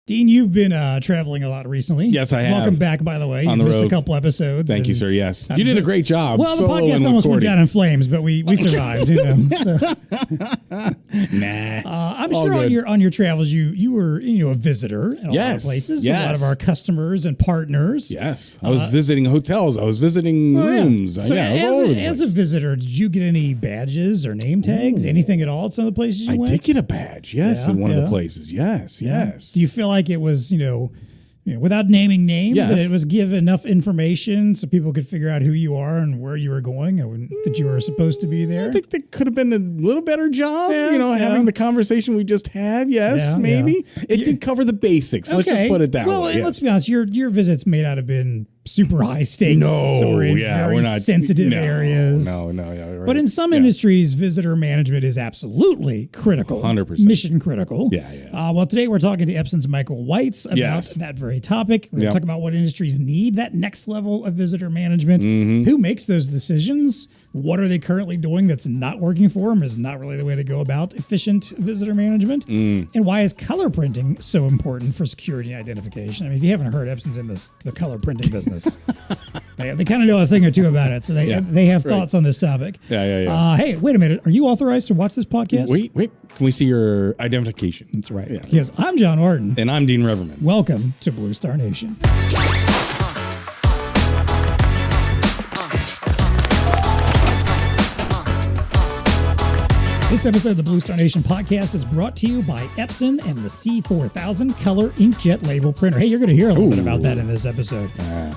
Dean, you've been traveling a lot recently. Yes, I have. Welcome back, by the way. On the missed road. a couple episodes. Thank you, sir. Yes. You did a great job. Well, the podcast almost went down in flames, but we survived. Nah. I'm sure on your travels, you were a visitor in a lot of places. Yes. A lot of our customers and partners. Yes. I was visiting hotels. I was visiting rooms. So Yeah, as a visitor, did you get any badges or name tags? Anything at all at some of the places you went? I did get a badge, yes, in one of the places. Yes. Do you feel like it was, without naming names, that it was give enough information so people could figure out who you are and where you were going and that you were supposed to be there? I think there could have been a little better job, having the conversation we just had. Yes, maybe. It did cover the basics. Okay. Let's just put it that way. Well, let's be honest. Your visits may not have been super high stakes or in very sensitive areas. No. Right. But in some industries, visitor management is absolutely critical. 100%. Mission critical. Yeah. Well, today we're talking to Epson's Michael Weitz about that very topic. We're going to talk about what industries need that next level of visitor management. Who makes those decisions? What are they currently doing that's not working for them? Is not really the way to go about efficient visitor management. And why is color printing so important for security and identification? I mean, if you haven't heard, Epson's in the color printing business. They kind of know a thing or two about it, so they have thoughts on this topic. Yeah. Hey, wait a minute. Are you authorized to watch this podcast? Wait. Can we see your identification? That's right. Yeah. Yes, I'm John Arden. And I'm Dean Reverman. Welcome to BlueStar Nation. This episode of the BlueStar Nation podcast is brought to you by Epson and the C4000 Color Inkjet Label Printer. Hey, you're going to hear a little bit about that in this episode.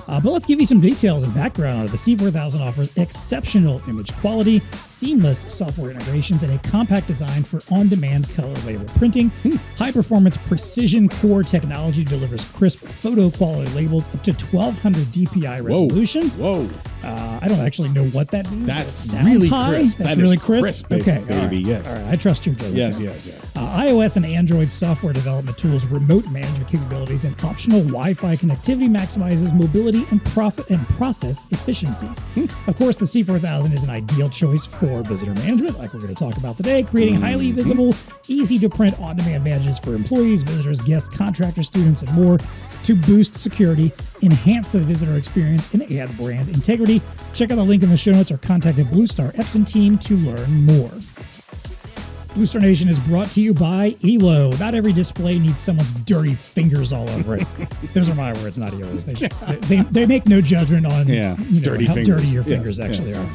But let's give you some details and background on it. The C4000 offers exceptional image quality, seamless software integrations, and a compact design for on-demand color label printing. High-performance precision core technology delivers crisp photo quality labels up to 1200 DPI resolution. Whoa. I don't actually know what that means. That's really crisp. That's really crisp. Okay, baby. Yes. All right. I trust your judgment. Yes. iOS and Android software development tools, remote management capabilities, and optional Wi-Fi connectivity maximizes mobility and process efficiencies. Of course, the C4000 is an ideal choice for visitor management, like we're going to talk about today, creating highly visible, easy to print on-demand badges for employees, visitors, guests, contractors, students, and more to boost security, enhance the visitor experience, and add brand integrity. Check out the link in the show notes or contact the BlueStar Epson team to learn more. BlueStar Nation is brought to you by ELO. Not every display needs someone's dirty fingers all over it. Those are my words, not ELO's. They make no judgment on dirty how fingers. dirty your fingers actually are.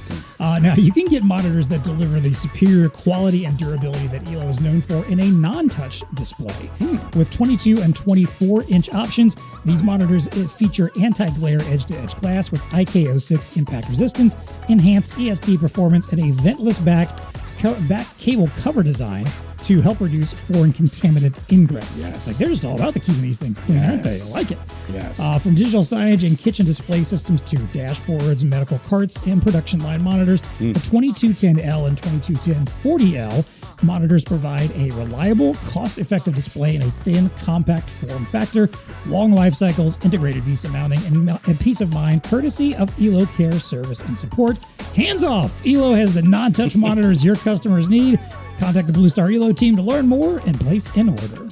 Now, you can get monitors that deliver the superior quality and durability that ELO is known for in a non-touch display. With 22 and 24-inch options, these monitors feature anti-glare edge-to-edge glass with IK06 impact resistance, enhanced ESD performance, and a ventless back cable cover design to help reduce foreign contaminant ingress. Yes. They're just all about keeping these things clean, aren't they? I like it. Yes. From digital signage and kitchen display systems to dashboards, medical carts, and production line monitors, the 2210L and 221040L monitors provide a reliable, cost-effective display in a thin, compact form factor, long life cycles, integrated VESA mounting, and peace of mind courtesy of ELO Care Service and Support. Hands off! ELO has the non-touch monitors your customers need. Contact the BlueStar ELO team to learn more and place an order.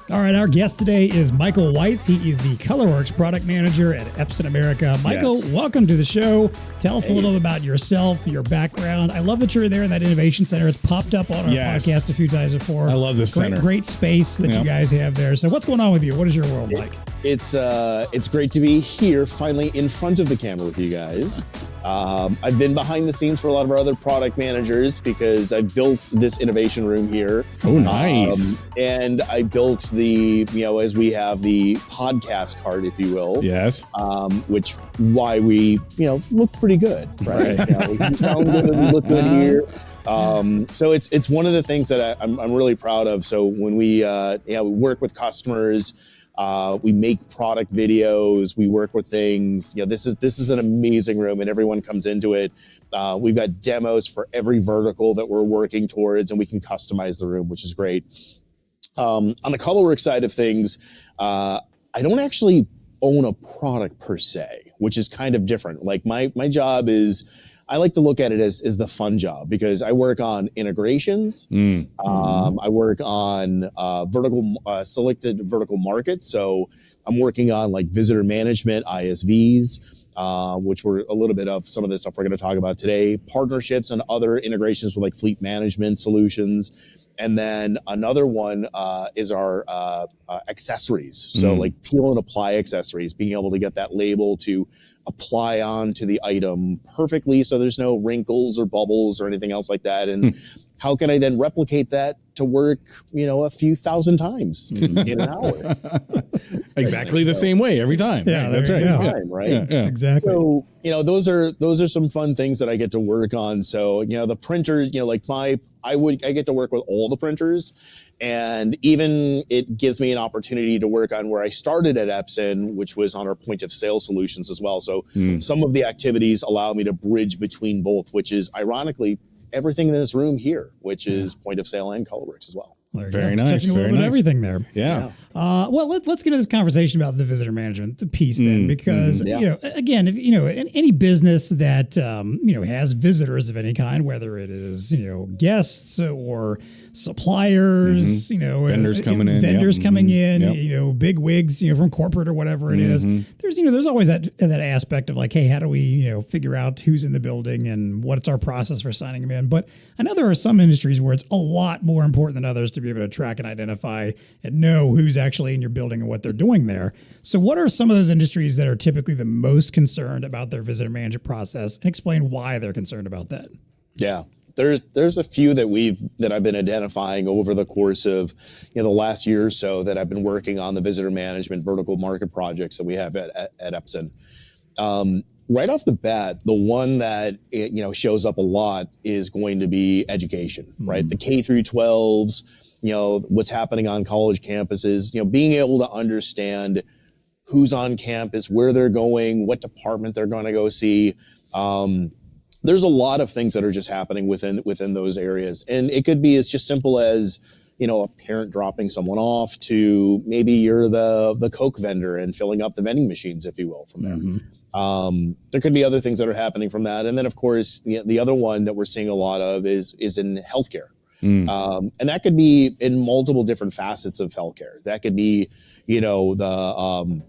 All right, our guest today is Michael Weitz. He is the Colorworks product manager at Epson America. Michael, welcome to the show. Tell us a little about yourself, your background. I love that you're there in that innovation center. It's popped up on our podcast a few times before. I love this center. Great space that you guys have there. So what's going on with you? What is your world like? It's great to be here, finally in front of the camera with you guys. I've been behind the scenes for a lot of our other product managers because I built this innovation room here. Oh, nice. And I built as we have the podcast card, if you will. Yes. Which why we, look pretty good, right? We sound good, we look good here. So it's one of the things that I'm really proud of. So when we work with customers, we make product videos, we work with things. This is an amazing room, and everyone comes into it. We've got demos for every vertical that we're working towards, and we can customize the room, which is great. On the Colorworks side of things, I don't actually own a product per se, which is kind of different. Like my job is I like to look at it as the fun job, because I work on integrations. I work on selected vertical markets. So I'm working on like visitor management, ISVs, which were a little bit of some of the stuff we're going to talk about today, partnerships and other integrations with like fleet management solutions. And then another one is our accessories. So like peel and apply accessories, being able to get that label to apply onto the item perfectly so there's no wrinkles or bubbles or anything else like that. And how can I then replicate that to work, a few thousand times in an hour? Exactly the same way every time. Yeah, that's right. Right? Yeah. Exactly. So, those are some fun things that I get to work on. So, the printer, like I get to work with all the printers, and even it gives me an opportunity to work on where I started at Epson, which was on our point of sale solutions as well. So some of the activities allow me to bridge between both, which is ironically everything in this room here, which is point of sale and Colorworks as well. Very nice. Checking a little bit of everything there. Yeah. Well, let's get into this conversation about the visitor management piece then, because again, if any business that has visitors of any kind, whether it is guests or suppliers, vendors coming in, big wigs, from corporate or whatever it is. There's always that aspect of like, hey, how do we figure out who's in the building and what's our process for signing them in? But I know there are some industries where it's a lot more important than others to be able to track and identify and know who's actually in your building and what they're doing there. So what are some of those industries that are typically the most concerned about their visitor management process, and explain why they're concerned about that? Yeah. There's a few that I've been identifying over the course of the last year or so that I've been working on the visitor management vertical market projects that we have at Epson. Right off the bat, the one that shows up a lot is going to be education, right? The K through 12s, what's happening on college campuses, being able to understand who's on campus, where they're going, what department they're going to go see. There's a lot of things that are just happening within those areas. And it could be as just simple as, a parent dropping someone off, to maybe you're the Coke vendor and filling up the vending machines, if you will, from there. There could be other things that are happening from that. And then, of course, the other one that we're seeing a lot of is in healthcare. And that could be in multiple different facets of healthcare. That could be, the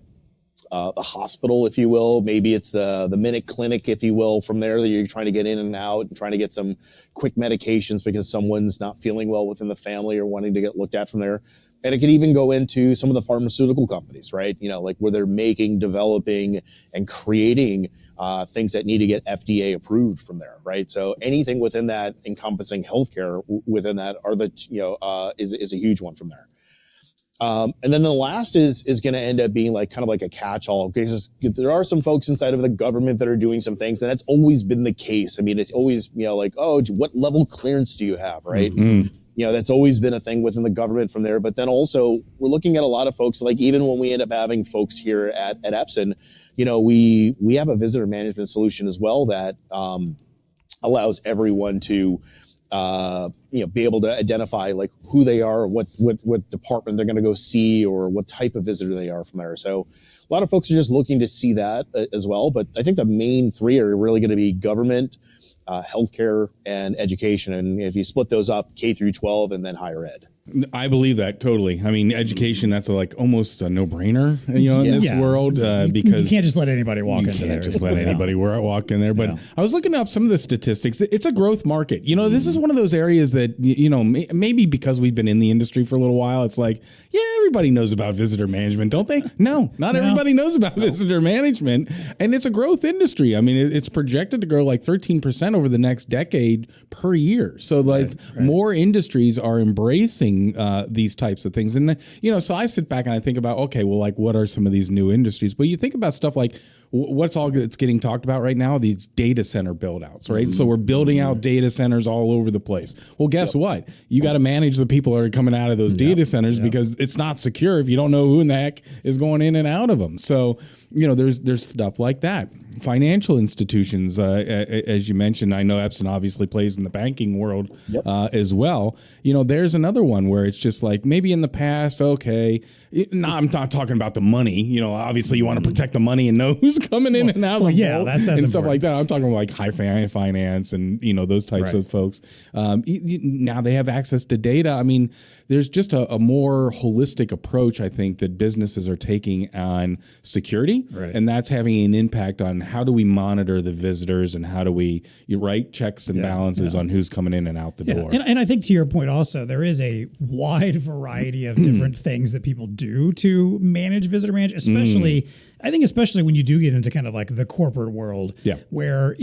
hospital, if you will. Maybe it's the minute clinic, if you will, from there that you're trying to get in and out and trying to get some quick medications because someone's not feeling well within the family or wanting to get looked at from there. And it could even go into some of the pharmaceutical companies, right? Like where they're making, developing, and creating things that need to get FDA approved from there, right? So anything within that encompassing healthcare within that is a huge one from there. And then the last is going to end up being kind of like a catch-all, because there are some folks inside of the government that are doing some things, and that's always been the case. I mean, it's always, what level clearance do you have, right? That's always been a thing within the government from there. But then also we're looking at a lot of folks, like even when we end up having folks here at Epson, we have a visitor management solution as well that allows everyone to be able to identify like who they are, what department they're going to go see, or what type of visitor they are from there. So a lot of folks are just looking to see that as well. But I think the main three are really going to be government, healthcare, and education. And if you split those up, K through 12 and then higher ed. I believe that totally. I mean, education, that's almost a no-brainer, in this world, because you can't just let anybody walk into there. You can't just let anybody walk in there. But I was looking up some of the statistics. It's a growth market. This is one of those areas that, maybe because we've been in the industry for a little while, it's like, yeah, everybody knows about visitor management, don't they? No, not everybody knows about visitor management. And it's a growth industry. I mean, it's projected to grow like 13% over the next decade per year. So more industries are embracing these types of things. And, so I sit back and I think about, okay, well, what are some of these new industries? But you think about stuff like what's all that's getting talked about right now, these data center build outs, right? So we're building out data centers all over the place. Well, guess what? You got to manage the people that are coming out of those data centers because it's not secure if you don't know who in the heck is going in and out of them. So, there's stuff like that. financial institutions, as you mentioned, I know Epson obviously plays in the banking world as well. There's another one where it's just like maybe in the past, okay, I'm not talking about the money. Obviously you want to protect the money and know who's coming in and out of the vault that's and stuff like that. I'm talking like high finance and those types of folks. Now they have access to data. I mean, there's just a more holistic approach, I think, that businesses are taking on security, and that's having an impact on how do we monitor the visitors and how do we checks and balances on who's coming in and out the door. And I think to your point also, there is a wide variety of different things that people do to manage visitor management, especially I think especially when you do get into kind of like the corporate world, where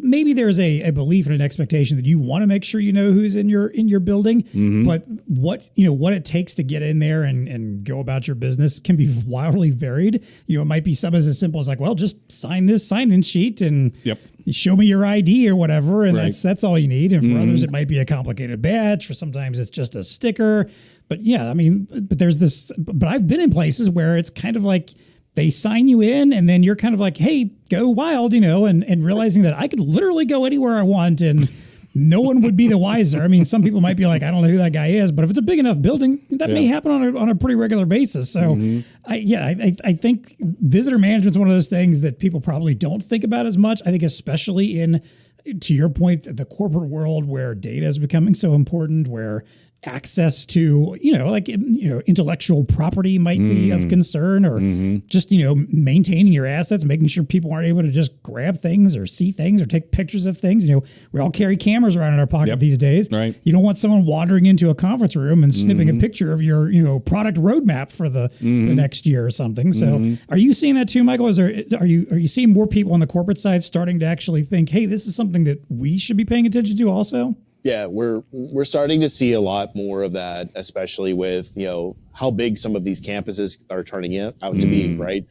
maybe there's a belief and an expectation that you want to make sure you know who's in your building, but what it takes to get in there and go about your business can be wildly varied. It might be something as simple as like, well, just sign this sign-in sheet and show me your ID or whatever, and that's all you need. And for others, it might be a complicated badge. For sometimes it's just a sticker. But but I've been in places where it's kind of like they sign you in and then you're kind of like, hey, go wild, and realizing that I could literally go anywhere I want and no one would be the wiser. I mean, some people might be like, I don't know who that guy is, but if it's a big enough building, that may happen on a pretty regular basis. So I think visitor management is one of those things that people probably don't think about as much. I think especially to your point, the corporate world where data is becoming so important, where access to, intellectual property might be of concern, or just, maintaining your assets, making sure people aren't able to just grab things or see things or take pictures of things. We all carry cameras around in our pocket these days. Right. You don't want someone wandering into a conference room and snipping a picture of your, product roadmap for the next year or something. So are you seeing that too, Michael? Are you seeing more people on the corporate side starting to actually think, hey, this is something that we should be paying attention to also? Yeah, we're starting to see a lot more of that, especially with, how big some of these campuses are turning out to be, right?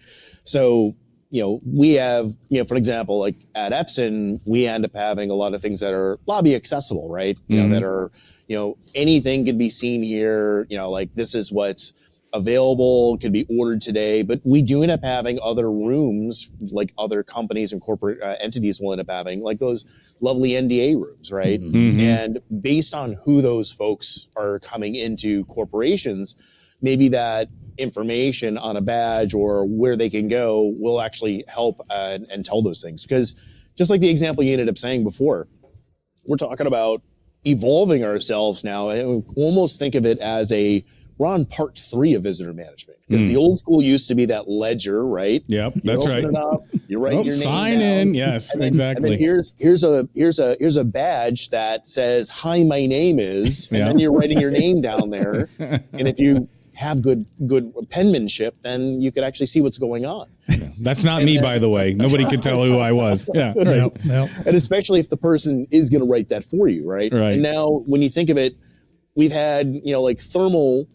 So, we have, for example, like at Epson, we end up having a lot of things that are lobby accessible, right? That are, anything could be seen here, like this is what's available, could be ordered today, but we do end up having other rooms, like other companies and corporate entities will end up having, like those lovely NDA rooms, right? And based on who those folks are coming into corporations, maybe that information on a badge or where they can go will actually help and tell those things. Because just like the example you ended up saying before, we're talking about evolving ourselves now, and we almost think of it as we're on part 3 of visitor management, because the old school used to be that ledger, right? Yep, that's right. It up, you write your name sign down, in, yes, and then, exactly. And then here's a badge that says, "Hi, my name is," and then you're writing your name down there. And if you have good penmanship, then you could actually see what's going on. That's not me, by the way. Nobody could tell who I was. Yeah, right. No. And especially if the person is going to write that for you, right? And now, when you think of it, we've had like thermal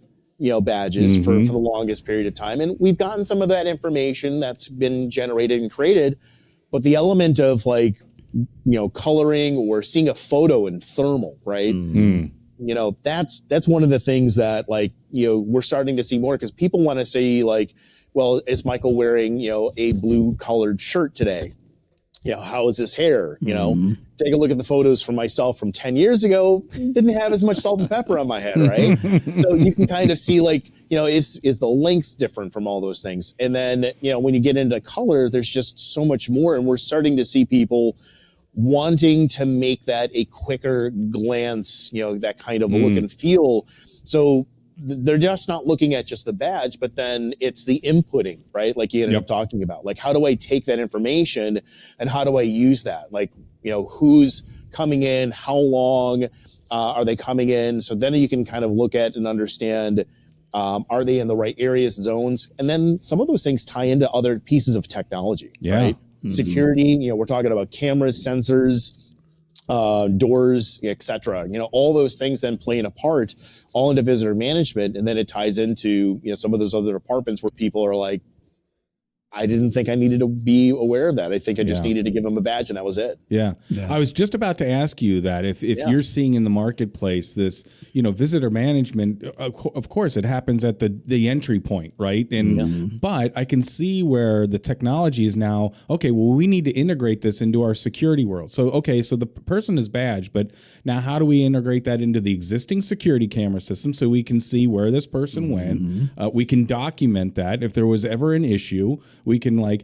badges for the longest period of time. And we've gotten some of that information that's been generated and created, but the element of like, coloring or seeing a photo in thermal, right? That's one of the things that we're starting to see more, because people want to see like, well, is Michael wearing, a blue colored shirt today? How is his hair? Take a look at the photos from myself from 10 years ago. Didn't have as much salt and pepper on my head, right? So you can kind of see is the length different from all those things? And then, when you get into color, there's just so much more. And we're starting to see people wanting to make that a quicker glance, that kind of look and feel. So they're just not looking at just the badge, but then it's the inputting, right? Like you ended up talking about, like, how do I take that information and how do I use that? Like, who's coming in, how long are they coming in? So then you can kind of look at and understand, are they in the right areas, zones? And then some of those things tie into other pieces of technology, right? Security, we're talking about cameras, sensors, doors, etc. All those things then playing a part all into visitor management, and then it ties into some of those other departments where people are like, I didn't think I needed to be aware of that. I think I just needed to give them a badge, and that was it. Yeah. I was just about to ask you that if you're seeing in the marketplace this, visitor management, of course it happens at the entry point, right? And but I can see where the technology is now, okay, well, we need to integrate this into our security world. So, okay, so the person is badged, but now how do we integrate that into the existing security camera system so we can see where this person went? We can document that if there was ever an issue. We can I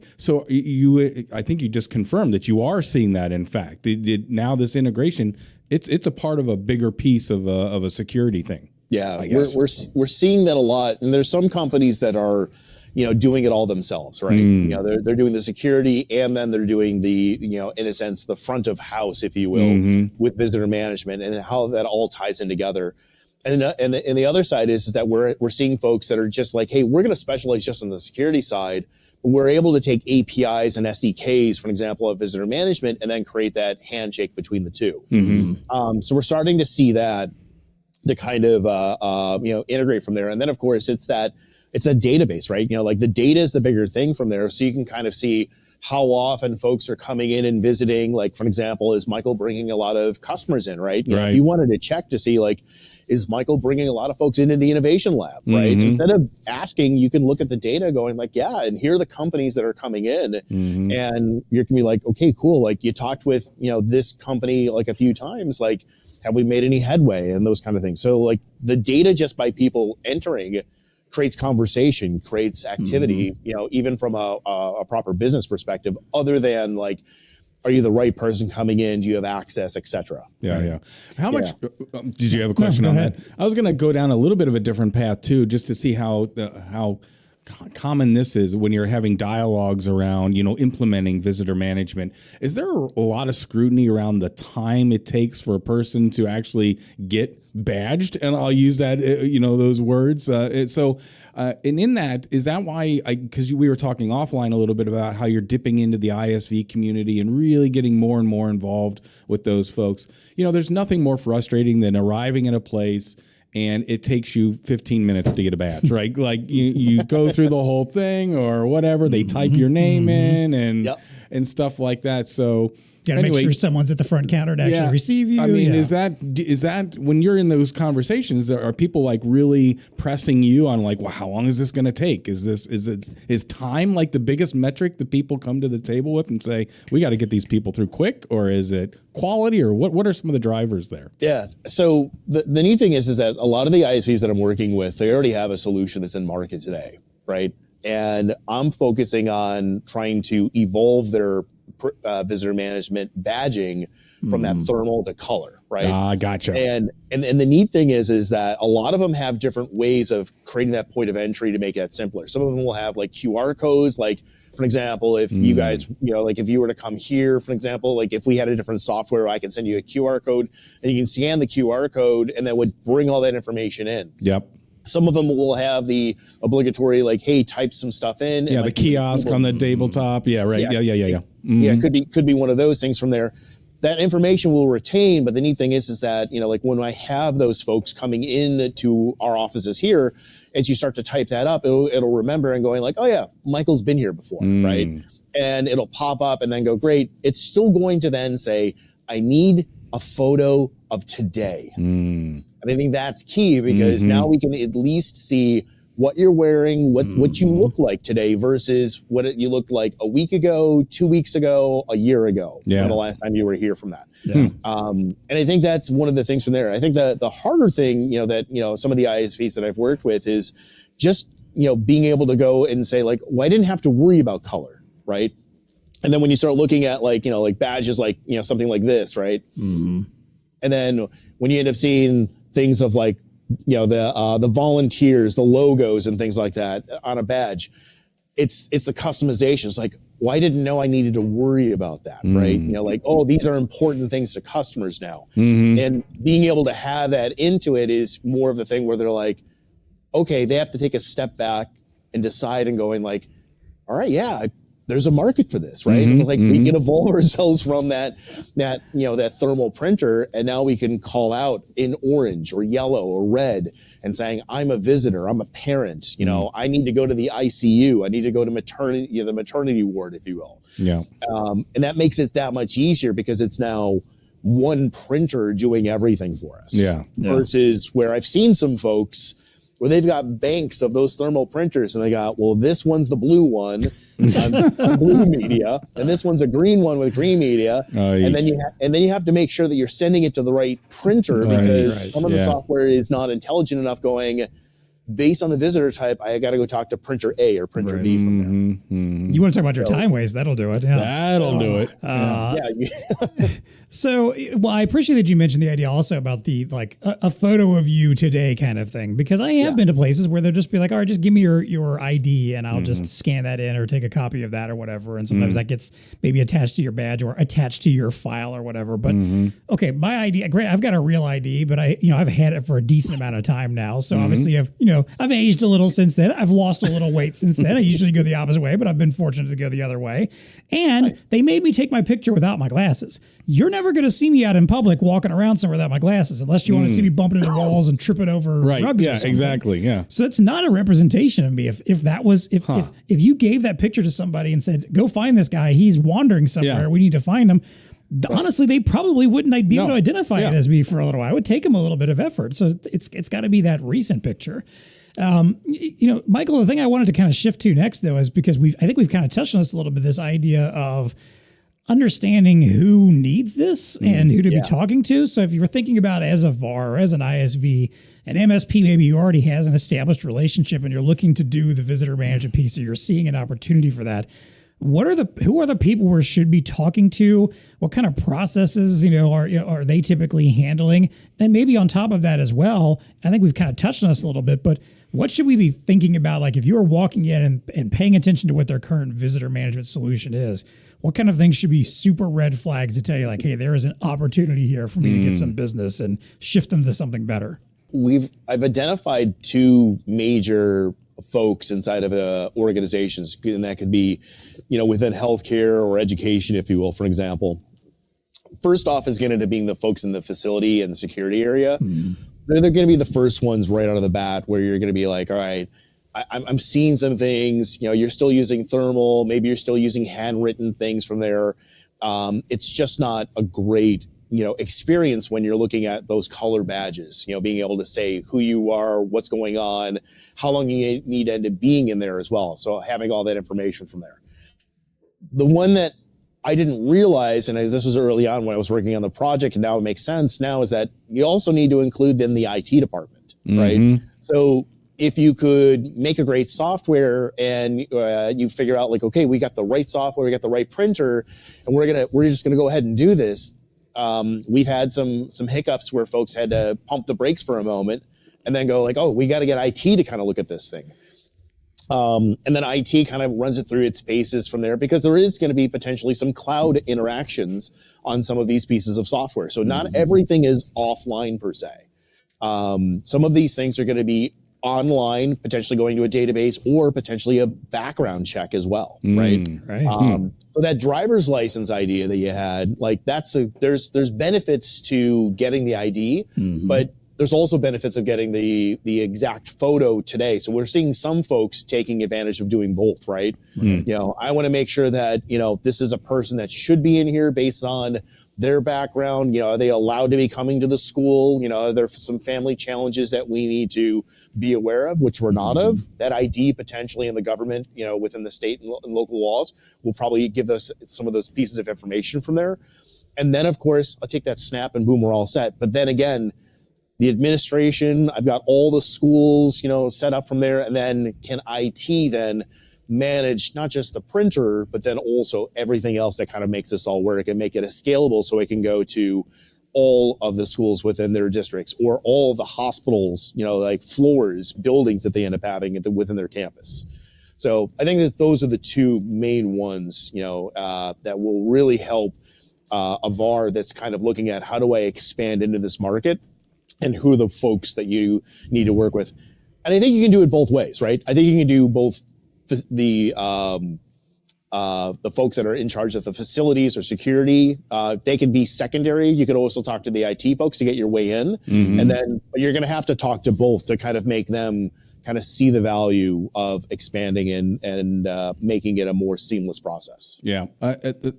think you just confirmed that you are seeing that. In fact, now this integration, it's a part of a bigger piece of a security thing. Yeah, we're seeing that a lot, and there's some companies that are, doing it all themselves, right? They're doing the security, and then they're doing the, in a sense, the front of house, if you will, with visitor management, and how that all ties in together. And the other side is that we're seeing folks that are just like, hey, we're going to specialize just on the security side. We're able to take APIs and SDKs, for example, of visitor management, and then create that handshake between the two. So we're starting to see that to kind of integrate from there. And then, of course, it's a database, right? The data is the bigger thing from there. So you can kind of see how often folks are coming in and visiting. Like, for example, is Michael bringing a lot of customers in, right? If you wanted to check to see, is Michael bringing a lot of folks into the innovation lab, right? Instead of asking, you can look at the data going and here are the companies that are coming in. And you can be like, okay, cool. You talked with, this company a few times, have we made any headway and those kind of things. So the data just by people entering creates conversation, creates activity, even from a proper business perspective, other than are you the right person coming in? Do you have access, et cetera? Yeah. How much, did you have a question on that? I was going to go down a little bit of a different path too, just to see how common this is when you're having dialogues around, implementing visitor management. Is there a lot of scrutiny around the time it takes for a person to actually get badged? And I'll use that, those words. And in that, is that why, because we were talking offline a little bit about how you're dipping into the ISV community and really getting more and more involved with those folks. There's nothing more frustrating than arriving at a place and it takes you 15 minutes to get a badge, right? You go through the whole thing or whatever. They type your name in and stuff like that. So make sure someone's at the front counter to actually receive you. I mean, is that when you're in those conversations, are people really pressing you on well, how long is this going to take? Is time the biggest metric that people come to the table with and say, we got to get these people through quick, or is it quality, or what are some of the drivers there? Yeah. So the neat thing is that a lot of the ISVs that I'm working with, they already have a solution that's in market today, right? And I'm focusing on trying to evolve their visitor management badging from that thermal to color, right? Gotcha. And the neat thing is that a lot of them have different ways of creating that point of entry to make that simpler. Some of them will have QR codes, for example, if you guys, if you were to come here, for example, if we had a different software, I can send you a QR code and you can scan the QR code and that would bring all that information in. Yep. Some of them will have the obligatory, hey, type some stuff in. Yeah, the kiosk on the tabletop. Yeah, right. Yeah. Yeah, it could be one of those things from there. That information will retain, but the neat thing is that, when I have those folks coming in to our offices here, as you start to type that up, it'll remember and going oh yeah, Michael's been here before, right? And it'll pop up and then go, great. It's still going to then say, I need a photo of today. And I think that's key because now we can at least see what you're wearing, what you look like today versus what you looked like a week ago, 2 weeks ago, a year ago, the last time you were here from that. And I think that's one of the things from there. I think that the harder thing, that, some of the ISVs that I've worked with is just, being able to go and say well, I didn't have to worry about color, right? And then when you start looking at badges, something like this, right? And then when you end up seeing things of the volunteers, the logos and things like that on a badge, it's the customization. It's well, I didn't know I needed to worry about that, right? Oh, these are important things to customers now. And being able to have that into it is more of the thing where they're okay, they have to take a step back and decide and going all right, yeah, there's a market for this, right? Like we can evolve ourselves from that thermal printer, and now we can call out in orange or yellow or red and saying, I'm a visitor, I'm a parent, I need to go to the ICU, I need to go to the maternity ward, if you will. Yeah. And that makes it that much easier because it's now one printer doing everything for us. Yeah. Versus where I've seen some folks where they've got banks of those thermal printers, and they got, well, this one's the blue one on blue media, and this one's a green one with green media, and then you have to make sure that you're sending it to the right printer because some of the software is not intelligent enough going, based on the visitor type, I got to go talk to printer A or printer B from there. You want to talk about your time waste? That'll do it. Yeah. That'll do it. So, well, I appreciate that you mentioned the idea also about the like a photo of you today kind of thing, because I have been to places where they'll just be like, all right, just give me your ID and I'll just scan that in or take a copy of that or whatever. And sometimes that gets maybe attached to your badge or attached to your file or whatever. But okay, my ID, great. I've got a real ID, but I've had it for a decent amount of time now. So obviously I've aged a little since then. I've lost a little weight since then. I usually go the opposite way, but I've been fortunate to go the other way. And they made me take my picture without my glasses. You're never going to see me out in public walking around somewhere without my glasses unless you want to see me bumping into walls and tripping over rugs or something. Exactly. Yeah. So that's not a representation of me. If you gave that picture to somebody and said, go find this guy, he's wandering somewhere, we need to find him. Honestly, they probably wouldn't be able to identify it as me for a little while. It would take them a little bit of effort. So it's got to be that recent picture. Michael, the thing I wanted to kind of shift to next, though, is because I think we've kind of touched on this a little bit, this idea of understanding who needs this and who to be talking to. So if you were thinking about as a VAR or as an ISV, an MSP maybe you already has an established relationship and you're looking to do the visitor management piece, or you're seeing an opportunity for that. Who are the people we should be talking to? What kind of processes, are they typically handling? And maybe on top of that as well, I think we've kind of touched on this a little bit, but what should we be thinking about? Like if you are walking in and paying attention to what their current visitor management solution is, what kind of things should be super red flags to tell you like, hey, there is an opportunity here for me to get some business and shift them to something better? I've identified two major folks inside of organizations, and that could be, within healthcare or education, if you will, for example. First off is going to be the folks in the facility and security area. They're going to be the first ones right out of the bat where you're going to be like, all right, I'm seeing some things, you're still using thermal, maybe you're still using handwritten things from there. It's just not a great, experience when you're looking at those color badges, being able to say who you are, what's going on, how long you need to end up being in there as well. So having all that information from there. The one that I didn't realize, and this was early on when I was working on the project, and now it makes sense now, is that you also need to include then the IT department, right? So if you could make a great software and you figure out like, okay, we got the right software, we got the right printer, and we're just gonna go ahead and do this. We've had some hiccups where folks had to pump the brakes for a moment and then go like, oh, we got to get IT to kind of look at this thing. And then IT kind of runs it through its paces from there, because there is going to be potentially some cloud interactions on some of these pieces of software. So not everything is offline per se. Some of these things are going to be online, potentially going to a database, or potentially a background check as well, right? So that driver's license idea that you had, like there's benefits to getting the ID, but there's also benefits of getting the exact photo today. So we're seeing some folks taking advantage of doing both, right? I want to make sure that, this is a person that should be in here based on their background. Are they allowed to be coming to the school? Are there some family challenges that we need to be aware of, which we're not of? That ID potentially in the government, within the state and local laws will probably give us some of those pieces of information from there. And then of course, I'll take that snap and boom, we're all set. But then again, the administration, I've got all the schools, set up from there. And then can IT then manage not just the printer, but then also everything else that kind of makes this all work and make it scalable so it can go to all of the schools within their districts or all of the hospitals, like floors, buildings that they end up having within their campus. So I think that those are the two main ones, that will really help a VAR that's kind of looking at how do I expand into this market and who are the folks that you need to work with. And I think you can do it both ways, right? I think you can do both the the folks that are in charge of the facilities or security, they can be secondary. You could also talk to the IT folks to get your way in. And then you're going to have to talk to both to kind of make them kind of see the value of expanding and making it a more seamless process. Yeah,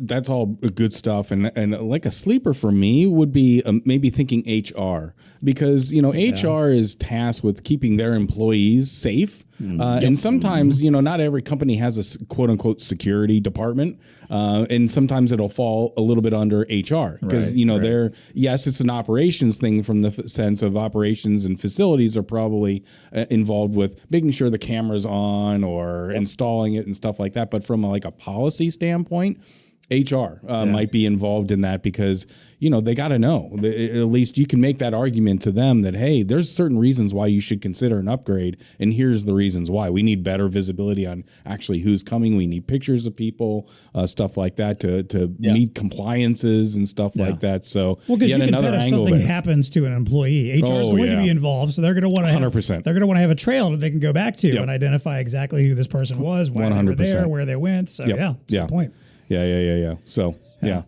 that's all good stuff. And like a sleeper for me would be maybe thinking HR, because, HR is tasked with keeping their employees safe. And sometimes, not every company has a quote unquote security department. And sometimes it'll fall a little bit under HR because, they're, yes, it's an operations thing from the sense of operations and facilities are probably involved with making sure the camera's on or installing it and stuff like that. But from a policy standpoint, HR might be involved in that because, they got to know. At least you can make that argument to them that, hey, there's certain reasons why you should consider an upgrade. And here's the reasons why. We need better visibility on actually who's coming. We need pictures of people, stuff like that to meet compliances and stuff like that. So because you can bet if something happens to an employee, HR is going to be involved. So they're going to want to 100%. They're going to want to have a trail that they can go back to and identify exactly who this person was, why 100%. They were there, where they went. So that's a good point. Yeah. So, yeah.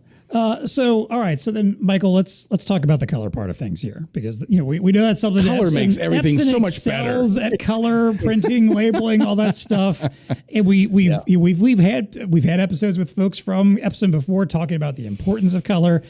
So all right. So then, Michael, let's talk about the color part of things here, because we know that's something. Color makes everything Epson so much better. At color printing, labeling, all that stuff. And we've had episodes with folks from Epson before talking about the importance of color.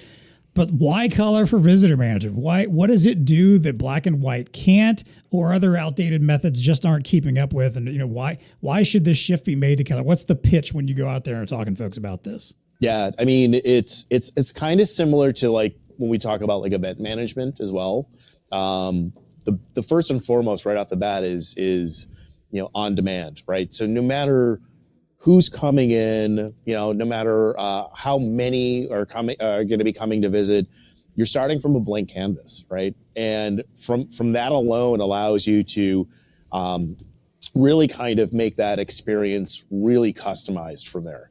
But why color for Visitor Manager? What does it do that black and white can't, or other outdated methods just aren't keeping up with? And why should this shift be made to color? What's the pitch when you go out there and talking to folks about this? Yeah, I mean it's kind of similar to like when we talk about like event management as well. The first and foremost right off the bat is on demand, right? So no matter who's coming in, no matter how many are going to be coming to visit, you're starting from a blank canvas, right? And from that alone allows you to really kind of make that experience really customized from there.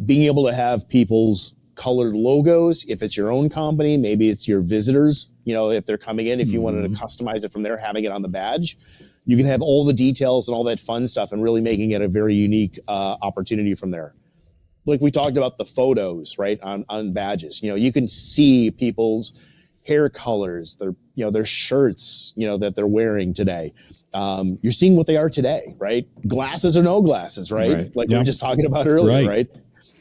Being able to have people's colored logos, if it's your own company, maybe it's your visitors, if they're coming in, if you wanted to customize it from there, having it on the badge, you can have all the details and all that fun stuff and really making it a very unique opportunity from there. Like we talked about the photos, right, on badges. You can see people's hair colors, their shirts, that they're wearing today. You're seeing what they are today, right? Glasses or no glasses, right? Like we were just talking about earlier, right?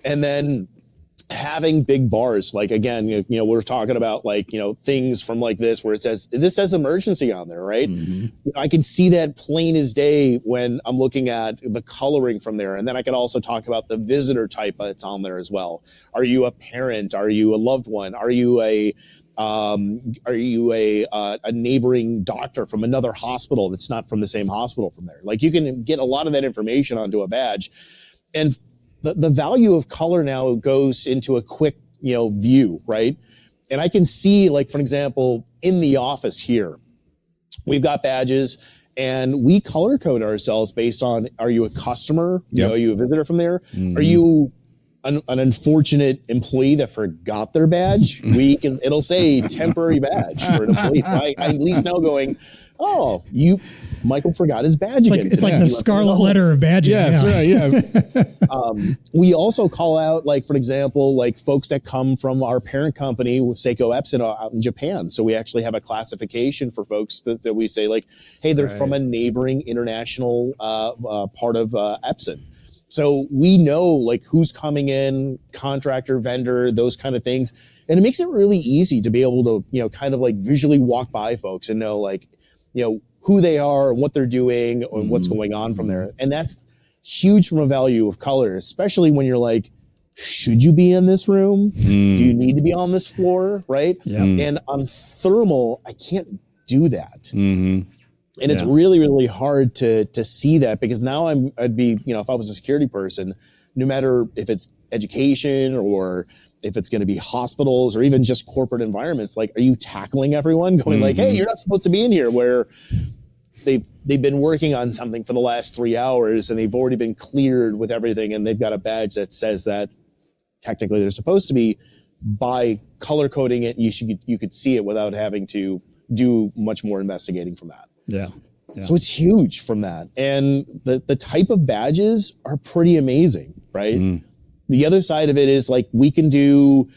And then having big bars, like again, we're talking about like, things from like this where this says emergency on there, right? I can see that plain as day when I'm looking at the coloring from there. And then I can also talk about the visitor type that's on there as well. Are you a parent? Are you a loved one? Are you a neighboring doctor from another hospital that's not from the same hospital from there? Like you can get a lot of that information onto a badge. And the value of color now goes into a quick, view, right? And I can see, like, for example, in the office here, we've got badges and we color code ourselves based on, are you a customer? Are you a visitor from there? Are you an unfortunate employee that forgot their badge? It'll say temporary badge for an employee. I at least now going, oh, Michael forgot his badge again. It's like the scarlet letter of badging. Yes, right, yes. We also call out, like, for example, like folks that come from our parent company, Seiko Epson, out in Japan. So we actually have a classification for folks that we say, like, hey, they're from a neighboring international part of Epson. So we know like who's coming in, contractor, vendor, those kind of things. And it makes it really easy to be able to, kind of like visually walk by folks and know like, who they are, what they're doing, or what's going on from there. And that's huge from a value of color, especially when you're like, should you be in this room? Do you need to be on this floor? Right. And on thermal, I can't do that. And it's really, really hard to see that, because now I'd be, if I was a security person, no matter if it's education or if it's going to be hospitals or even just corporate environments, like, are you tackling everyone going like, hey, you're not supposed to be in here, where they've been working on something for the last 3 hours and they've already been cleared with everything and they've got a badge that says that technically they're supposed to be. By color coding it, you could see it without having to do much more investigating from that. Yeah. So it's huge from that. And the type of badges are pretty amazing. right? The other side of it is like we can do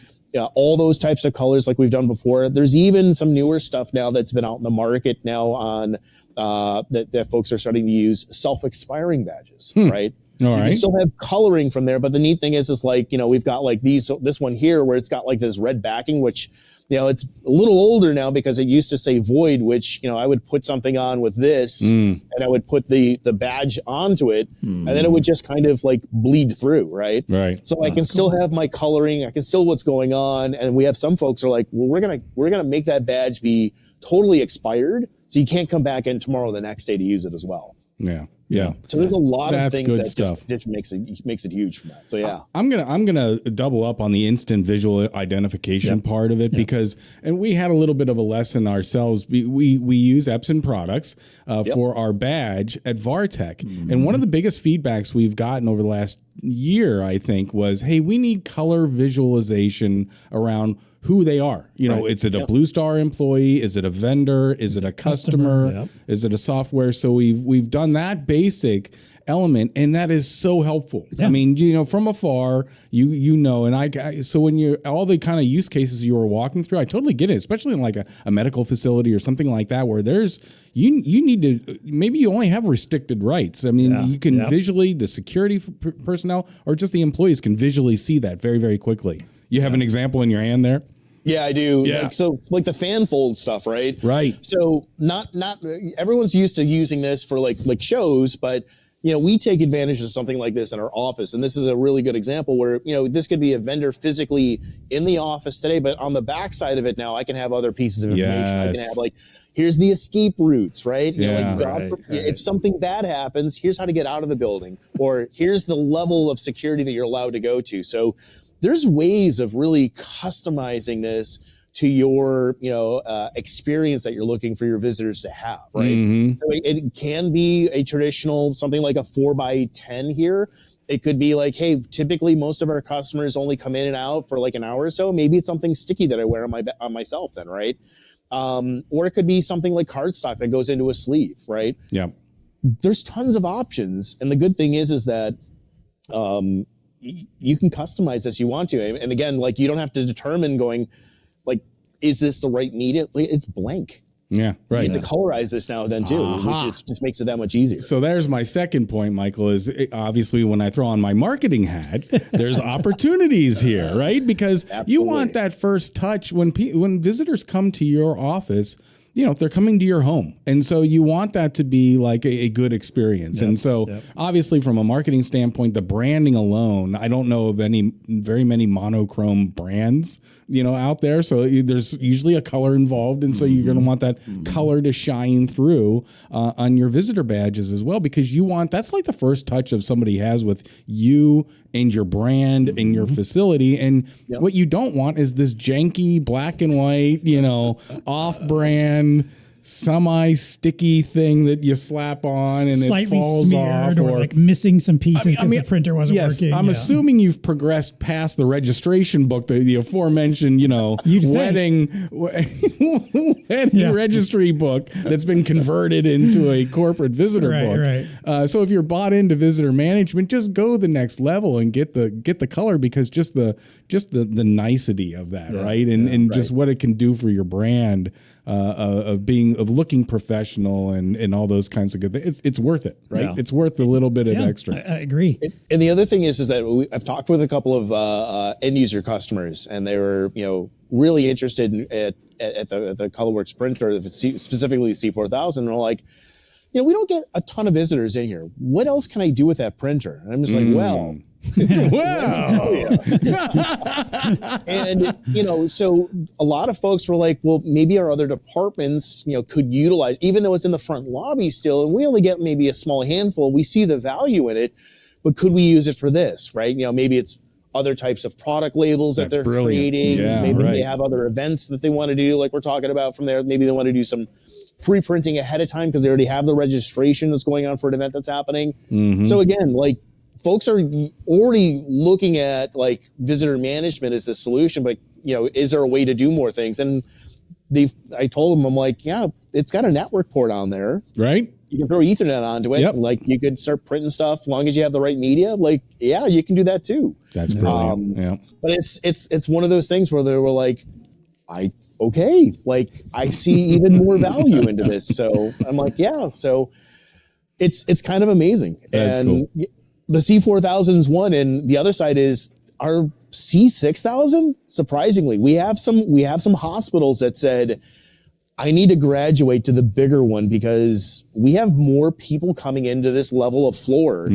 all those types of colors like we've done before. There's even some newer stuff now that's been out in the market now on that folks are starting to use self-expiring badges, right? All You right. can still have coloring from there, but the neat thing is like, we've got like this one here where it's got like this red backing, which, it's a little older now because it used to say void, which, I would put something on with this and I would put the badge onto it and then it would just kind of like bleed through. Right. Right. So I can still have my coloring. I can still what's going on. And we have some folks who are like, well, we're going to make that badge be totally expired. So you can't come back in tomorrow or the next day to use it as well. Yeah. Yeah. So there's a lot That's of things good that stuff. just makes it huge for that. So yeah. I'm gonna double up on the instant visual identification part of it because, and we had a little bit of a lesson ourselves. We use Epson products for our badge at VARTech, and one of the biggest feedbacks we've gotten over the last year, I think, was, hey, we need color visualization around who they are. Is it a BlueStar employee? Is it a vendor? Is it a customer? Is it a software? So we've done that basic element, and that is so helpful. I mean, from afar, and so when you're all the kind of use cases you were walking through, I totally get it, especially in like a medical facility or something like that, where there's you need to, maybe you only have restricted rights. I mean, you can visually, the security personnel or just the employees can visually see that very, very quickly. You have an example in your hand there? Yeah, I do. Yeah. Like the fan fold stuff, right? Right. So not everyone's used to using this for like shows, but we take advantage of something like this in our office. And this is a really good example where, this could be a vendor physically in the office today, but on the back side of it now, I can have other pieces of information. I can have like, here's the escape routes, right? If something bad happens, here's how to get out of the building, or here's the level of security that you're allowed to go to. So there's ways of really customizing this to your, experience that you're looking for your visitors to have, right? So it can be a traditional, something like a 4x10 here. It could be like, hey, typically most of our customers only come in and out for like an hour or so. Maybe it's something sticky that I wear on myself then, right? Or it could be something like cardstock that goes into a sleeve, right? Yeah. There's tons of options. And the good thing is that, you can customize as you want to. And again, like you don't have to determine going like, is this the right media? It's blank. Yeah, right. You need to colorize this now then too, which just makes it that much easier. So there's my second point, Michael, is obviously when I throw on my marketing hat, there's opportunities here, right? Because you want that first touch when visitors come to your office. They're coming to your home. And so you want that to be like a good experience. And so obviously from a marketing standpoint, the branding alone, I don't know of very many monochrome brands, out there. So there's usually a color involved. And so you're going to want that color to shine through on your visitor badges as well, because that's like the first touch of somebody has with you and your brand and your facility. And what you don't want is this janky black and white, off-brand, semi-sticky thing that you slap on and slightly it falls smeared, off, or like missing some pieces because the printer wasn't working. I'm assuming you've progressed past the registration book, the aforementioned, wedding registry book that's been converted into a corporate visitor book. Right. So if you're bought into visitor management, just go the next level and get the color, because just the nicety of that, right? And just what it can do for your brand. Of looking professional and all those kinds of good things. It's worth it, right? Yeah. It's worth a little bit of extra. I agree. And the other thing is that I've talked with a couple of end user customers, and they were really interested at the Colorworks printer, specifically C4000, and they're like, we don't get a ton of visitors in here. What else can I do with that printer? And I'm just like, well. And so a lot of folks were like, well, maybe our other departments could utilize, even though it's in the front lobby still, and we only get maybe a small handful, we see the value in it, but could we use it for this, right? Maybe it's other types of product labels that they're creating. Maybe they have other events that they want to do, like we're talking about from there. Maybe they want to do some pre-printing ahead of time because they already have the registration that's going on for an event that's happening. So again, like, folks are already looking at like visitor management as the solution, but is there a way to do more things? And I told them, I'm like, yeah, it's got a network port on there, right? You can throw Ethernet onto it. Yep. And, like, you could start printing stuff as long as you have the right media. Like, yeah, you can do that too. That's brilliant. Yeah. But it's one of those things where they were like, okay, like, I see even more value into this. So I'm like, yeah. So it's kind of amazing. That's cool. The C4000 is one, and the other side is our C6000. Surprisingly, we have some hospitals that said, I need to graduate to the bigger one because we have more people coming into this level of floor. I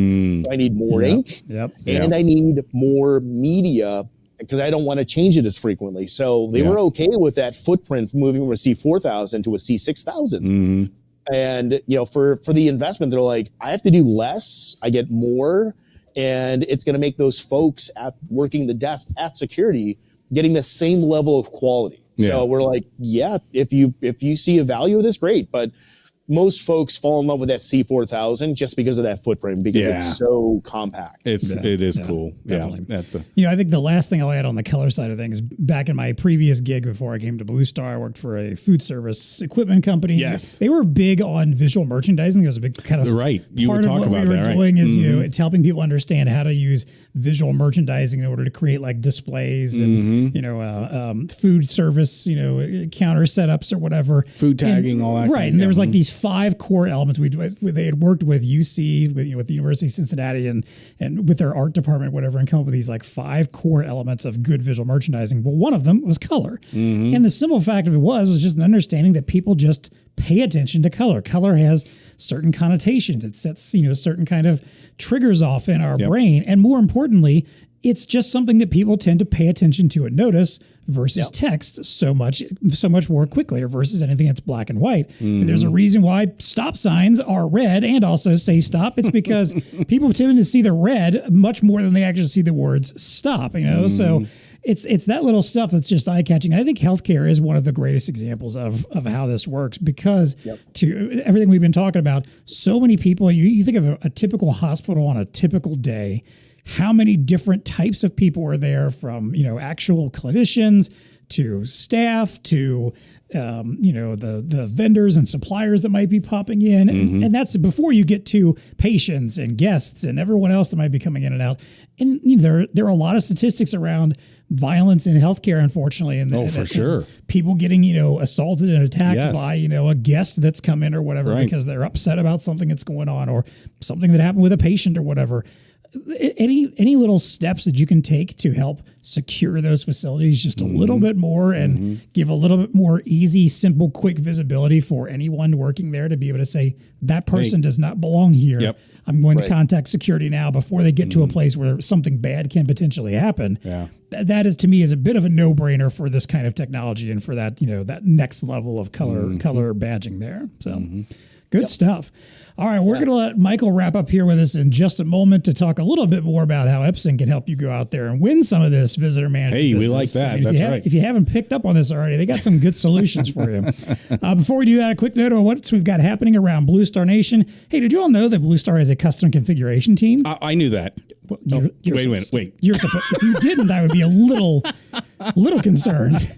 need more ink, and I need more media because I don't want to change it as frequently. So they were okay with that footprint moving from a C4000 to a C6000. And, you know, for the investment, they're like, I have to do less, I get more, and it's going to make those folks at working the desk at security getting the same level of quality. So we're like, yeah, if you see a value of this, great. But most folks fall in love with that C4000 just because of that footprint, because it's so compact. It is cool. Definitely. Yeah, I think the last thing I'll add on the color side of things, back in my previous gig before I came to BlueStar, I worked for a food service equipment company. Yes. They were big on visual merchandising. It was a big kind of You were talking about what we were that, doing is, you know, it's helping people understand how to use visual merchandising in order to create like displays and, you know, food service, you know, counter setups or whatever. Food tagging, all that. Right. And there was like these 5 core elements. They had worked with UC, with the University of Cincinnati and with their art department, whatever, and come up with these like 5 core elements of good visual merchandising. Well, one of them was color. And the simple fact of it was just an understanding that people just pay attention to color. Color has certain connotations. It sets, you know, certain kind of triggers off in our brain. And more importantly, it's just something that people tend to pay attention to and notice versus text so much more quickly, or versus anything that's black and white. And there's a reason why stop signs are red and also say stop. It's because people tend to see the red much more than they actually see the words stop, you know? So it's that little stuff that's just eye-catching. I think healthcare is one of the greatest examples of how this works, because to everything we've been talking about, so many people, you think of a typical hospital on a typical day, how many different types of people are there, from, you know, actual clinicians to staff to, you know, the vendors and suppliers that might be popping in. And that's before you get to patients and guests and everyone else that might be coming in and out. And you know, there are a lot of statistics around violence in healthcare, unfortunately. And for sure. People getting, you know, assaulted and attacked by, you know, a guest that's come in or whatever, because they're upset about something that's going on, or something that happened with a patient or whatever. Any little steps that you can take to help secure those facilities just a little bit more, and give a little bit more easy, simple, quick visibility for anyone working there to be able to say, that person does not belong here. I'm going to contact security now before they get to a place where something bad can potentially happen. That is, to me, is a bit of a no-brainer for this kind of technology, and for that, you know, that next level of color badging there. So good stuff. All right, we're going to let Michael wrap up here with us in just a moment to talk a little bit more about how Epson can help you go out there and win some of this visitor management business. We like that. I mean, That's right. If you haven't picked up on this already, they got some good solutions for you. Before we do that, a quick note on what we've got happening around BlueStar Nation. Hey, did you all know that BlueStar has a custom configuration team? I knew that. Well, wait a minute. Wait. If you didn't, I would be a little concerned.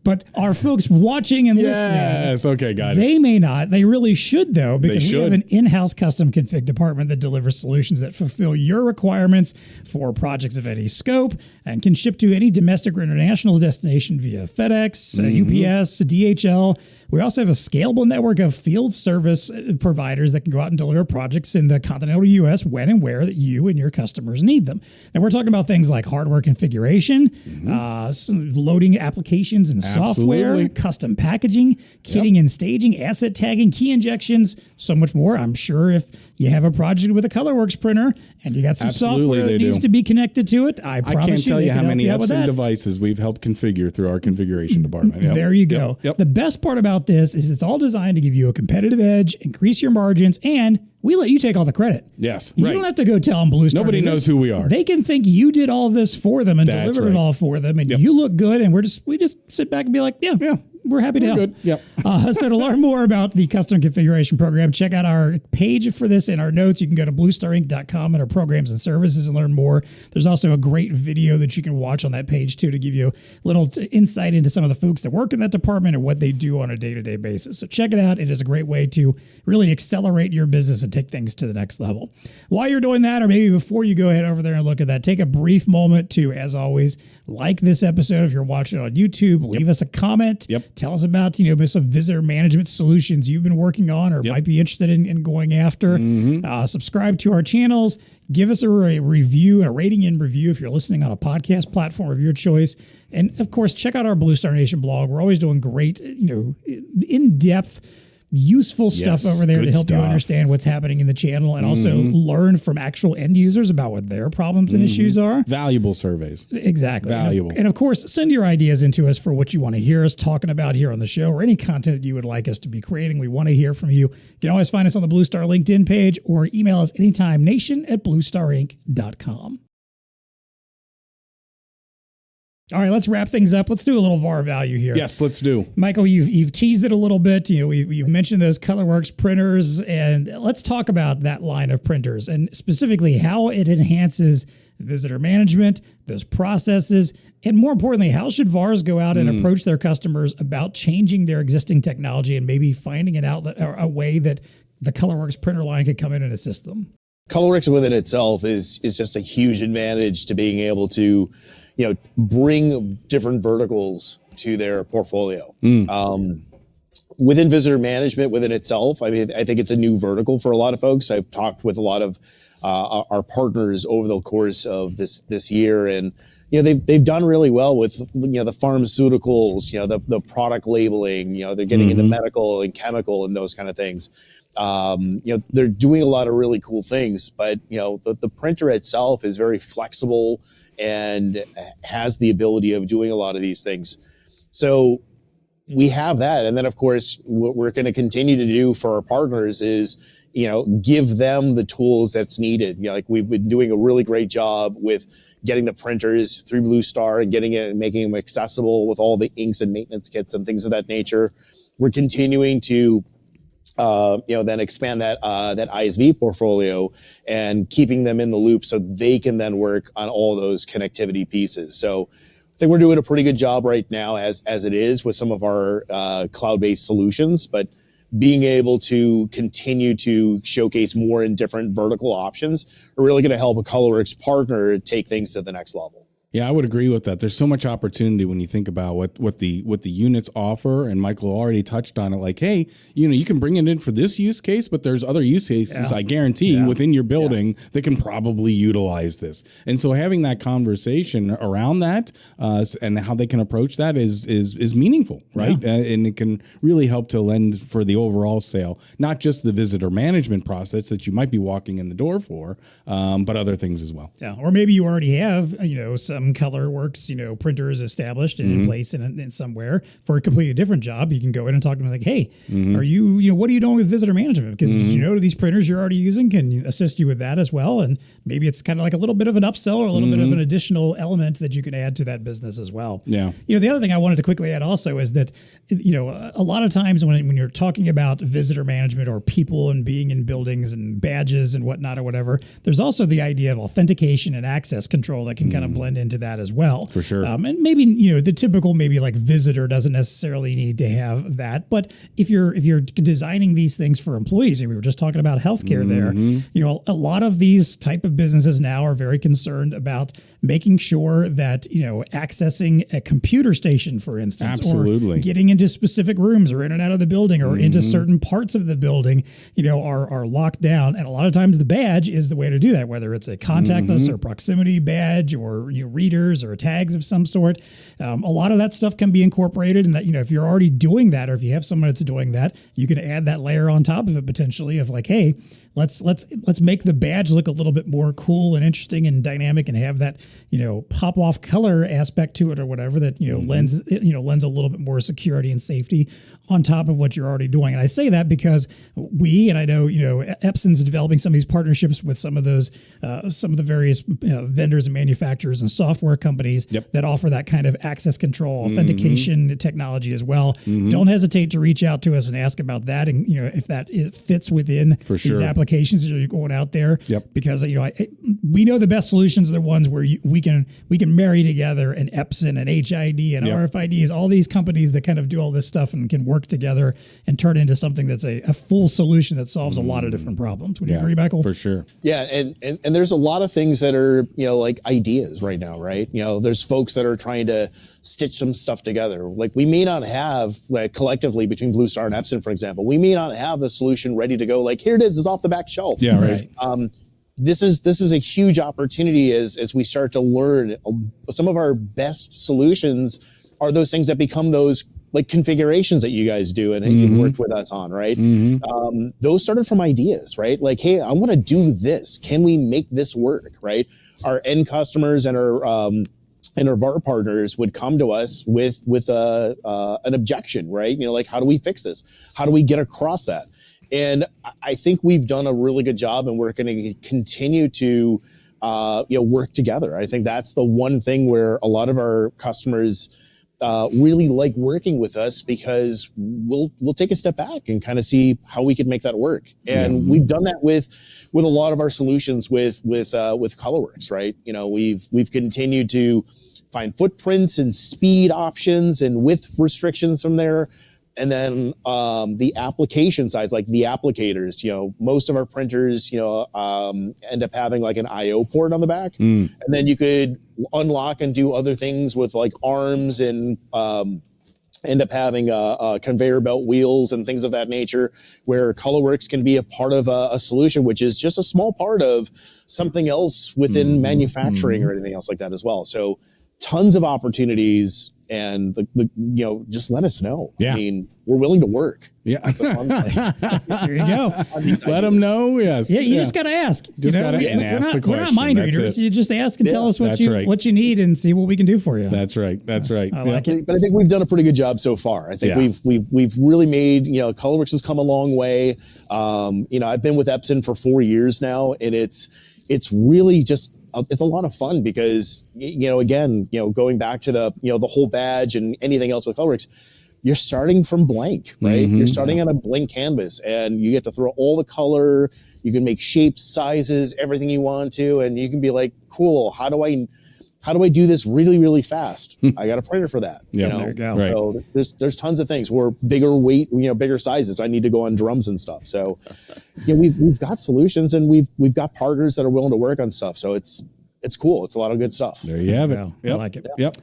But our folks watching and listening, okay, got it. They may not. They really should, though, because we have an in-house custom config department that delivers solutions that fulfill your requirements for projects of any scope, and can ship to any domestic or international destination via FedEx, UPS, DHL. We also have a scalable network of field service providers that can go out and deliver projects in the continental U.S. when and where that you and your customers need them. And we're talking about things like hardware configuration, loading applications and software, custom package,ing kitting and staging, asset tagging, key injections, so much more. I'm sure if you have a project with a Colorworks printer and you got some software that needs to be connected to it, I can't tell you how many Epson devices we've helped configure through our configuration department. There you go. The best part about this is it's all designed to give you a competitive edge, increase your margins, and we let you take all the credit. Yes. You don't have to go tell them BlueStar. Nobody knows who we are. They can think you did all of this for them and delivered it all for them, and you look good, and we just sit back and be like, we're happy to help. Good. Yep. So to learn more about the custom configuration program, check out our page for this in our notes. You can go to bluestarinc.com and our programs and services and learn more. There's also a great video that you can watch on that page too to give you a little insight into some of the folks that work in that department and what they do on a day-to-day basis. So check it out. It is a great way to really accelerate your business and take things to the next level. While you're doing that, or maybe before you go ahead over there and look at that, take a brief moment to, as always, like this episode. If you're watching on YouTube, leave us a comment. Tell us about, some visitor management solutions you've been working on or might be interested in going after. Subscribe to our channels. Give us a review, a rating and review if you're listening on a podcast platform of your choice. And of course, check out our Blue Star Nation blog. We're always doing great, in-depth, useful stuff over there to help you understand what's happening in the channel and also learn from actual end users about what their problems and issues are. Valuable surveys. Exactly. Valuable. And of course, send your ideas into us for what you want to hear us talking about here on the show or any content you would like us to be creating. We want to hear from you. You can always find us on the Blue Star LinkedIn page or email us anytime, nation@bluestarinc.com. All right, let's wrap things up. Let's do a little VAR value here. Yes, let's do. Michael, you've teased it a little bit. You've mentioned those Colorworks printers, and let's talk about that line of printers and specifically how it enhances visitor management, those processes, and more importantly, how should VARs go out and approach their customers about changing their existing technology and maybe finding an outlet or a way that the Colorworks printer line could come in and assist them? Colorworks within itself is just a huge advantage to being able to bring different verticals to their portfolio. Within visitor management within itself, I think it's a new vertical for a lot of folks. I've talked with a lot of our partners over the course of this year, and they've done really well with the pharmaceuticals, the product labeling. They're getting into medical and chemical and those kind of things. They're doing a lot of really cool things, but the printer itself is very flexible and has the ability of doing a lot of these things. So we have that. And then of course, what we're going to continue to do for our partners is, give them the tools that's needed. Like we've been doing a really great job with getting the printers through BlueStar and getting it and making them accessible with all the inks and maintenance kits and things of that nature. We're continuing to then expand that ISV portfolio and keeping them in the loop so they can then work on all those connectivity pieces. So I think we're doing a pretty good job right now as it is with some of our cloud-based solutions, but being able to continue to showcase more and different vertical options are really going to help a Colorworks partner take things to the next level. Yeah, I would agree with that. There's so much opportunity when you think about what the units offer, and Michael already touched on it. Like, hey, you can bring it in for this use case, but there's other use cases I guarantee within your building that can probably utilize this. And so having that conversation around that and how they can approach that is meaningful, right? And it can really help to lend for the overall sale, not just the visitor management process that you might be walking in the door for, but other things as well. Yeah, or maybe you already have some Colorworks, printers established and in place in somewhere for a completely different job. You can go in and talk to them like, hey, are you, what are you doing with visitor management? Because did you know these printers you're already using can assist you with that as well? And maybe it's kind of like a little bit of an upsell or a little bit of an additional element that you can add to that business as well. Yeah. The other thing I wanted to quickly add also is that, a lot of times when you're talking about visitor management or people and being in buildings and badges and whatnot or whatever, there's also the idea of authentication and access control that can kind of blend into that as well. For sure. And maybe, the typical maybe like visitor doesn't necessarily need to have that. But if you're designing these things for employees, and we were just talking about healthcare there, a lot of these type of businesses now are very concerned about making sure that, accessing a computer station, for instance, Absolutely. or getting into specific rooms or in and out of the building or into certain parts of the building, are locked down. And a lot of times the badge is the way to do that, whether it's a contactless or proximity badge or readers or tags of some sort. A lot of that stuff can be incorporated, and that, if you're already doing that, or if you have someone that's doing that, you can add that layer on top of it potentially of like, hey, let's make the badge look a little bit more cool and interesting and dynamic, and have that, pop off color aspect to it or whatever that, lends a little bit more security and safety on top of what you're already doing. And I say that because and I know, Epson's developing some of these partnerships with some of those, some of the various vendors and manufacturers and software companies that offer that kind of access control, authentication technology as well. Don't hesitate to reach out to us and ask about that. And, if that fits within these applications that you're going out there, because, we know the best solutions are the ones where we can marry together an Epson and HID and RFIDs, all these companies that kind of do all this stuff and can work together and turn into something that's a full solution that solves a lot of different problems. Would you agree, Michael? For sure. Yeah. And there's a lot of things that are, like ideas right now, right? There's folks that are trying to stitch some stuff together. Like we may not have, like collectively between BlueStar and Epson, for example, we may not have the solution ready to go. Like here it is, it's off the back shelf. Yeah, right. This is a huge opportunity as we start to learn. Some of our best solutions are those things that become those like configurations that you guys do and you've worked with us on, right? Those started from ideas, right? Like, hey, I want to do this. Can we make this work, right? Our end customers and our VAR partners would come to us with an objection, right? Like, how do we fix this? How do we get across that? And I think we've done a really good job, and we're going to continue to work together. I think that's the one thing where a lot of our customers really like working with us, because we'll take a step back and kind of see how we can make that work. And we've done that with a lot of our solutions with Colorworks, right? We've continued to find footprints and speed options and width restrictions from there. And then the application sides, like the applicators, most of our printers, end up having like an IO port on the back. And then you could unlock and do other things with like arms and end up having conveyor belt wheels and things of that nature, where Colorworks can be a part of a solution, which is just a small part of something else within manufacturing or anything else like that as well. So tons of opportunities. And just let us know. I mean, we're willing to work. That's a fun thing. There you go. Let them know. Yes. Yeah, you just got to ask. Just got to ask the question. We're not mind readers. You just ask and tell us what you need and see what we can do for you. That's right. I like it. But I think we've done a pretty good job so far. I think we've really made, Colorworks has come a long way. I've been with Epson for 4 years now, and it's really just it's a lot of fun because, again, going back to the whole badge and anything else with Colorworks, you're starting from blank, right? You're starting on a blank canvas, and you get to throw all the color. You can make shapes, sizes, everything you want to, and you can be like, cool, how do I do this really, really fast? I got a printer for that. There you go. So there's tons of things. We're bigger weight, bigger sizes. I need to go on drums and stuff. So we've got solutions, and we've got partners that are willing to work on stuff. So it's cool. It's a lot of good stuff. There you have it. I like it. Yep.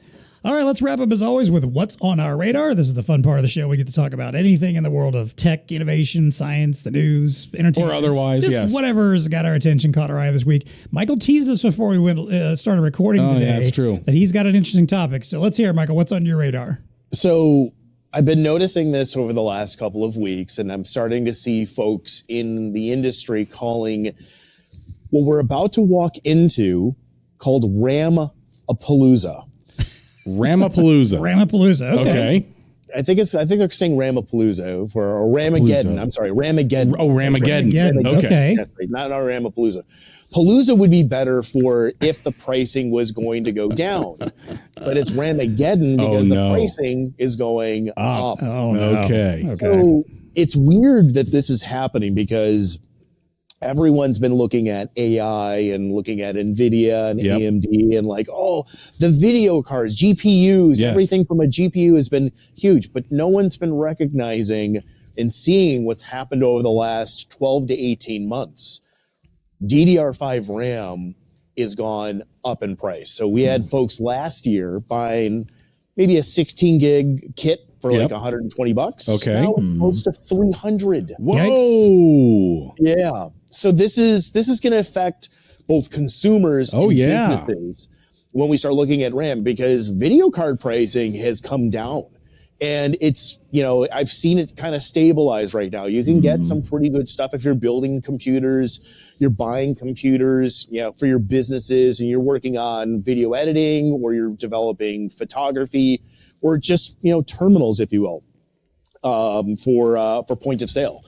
All right, let's wrap up as always with what's on our radar. This is the fun part of the show. We get to talk about anything in the world of tech, innovation, science, the news, entertainment. Or otherwise, just whatever's got our attention, caught our eye this week. Michael teased us before we started recording today. Yeah, that's true. That he's got an interesting topic. So let's hear it, Michael. What's on your radar? So I've been noticing this over the last couple of weeks, and I'm starting to see folks in the industry calling what we're about to walk into called RAMapalooza. RAMapalooza. Okay. I think they're saying RAMapalooza or RAMaggeddon. I'm sorry, RAMaggeddon. Oh, RAMaggeddon. Okay. That's right. Not RAMapalooza. Palooza would be better for if the pricing was going to go down, but it's RAMaggeddon because the pricing is going up. Oh, no. Okay. So it's weird that this is happening because everyone's been looking at AI and looking at NVIDIA and AMD and like, the video cards, GPUs, everything from a GPU has been huge, but no one's been recognizing and seeing what's happened over the last 12 to 18 months. DDR5 RAM is gone up in price. So we had folks last year buying maybe a 16 gig kit for like $120. Okay. Now it's close to 300. Whoa. Yikes. Yeah. So this is going to affect both consumers and businesses when we start looking at RAM, because video card pricing has come down. And it's, I've seen it kind of stabilize right now. You can get some pretty good stuff if you're building computers, you're buying computers, for your businesses, and you're working on video editing, or you're developing photography, or just, terminals, if you will, for point of sale.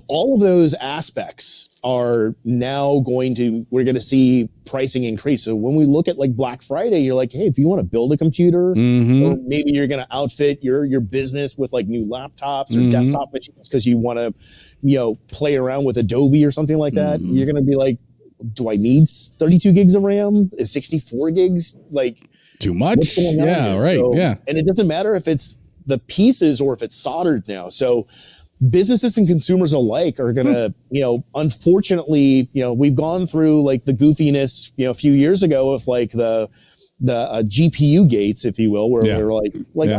All of those aspects are now we're going to see pricing increase. So when we look at like Black Friday, you're like, hey, if you want to build a computer, or maybe you're going to outfit your business with like new laptops or desktop machines because you want to, play around with Adobe or something like that, you're going to be like, do I need 32 gigs of RAM? Is 64 gigs like too much? What's going on yeah, here? right. So, yeah. And it doesn't matter if it's the pieces or if it's soldered now. So businesses and consumers alike are going to, unfortunately, we've gone through like the goofiness, a few years ago with like the GPU gates, if you will, where we were like,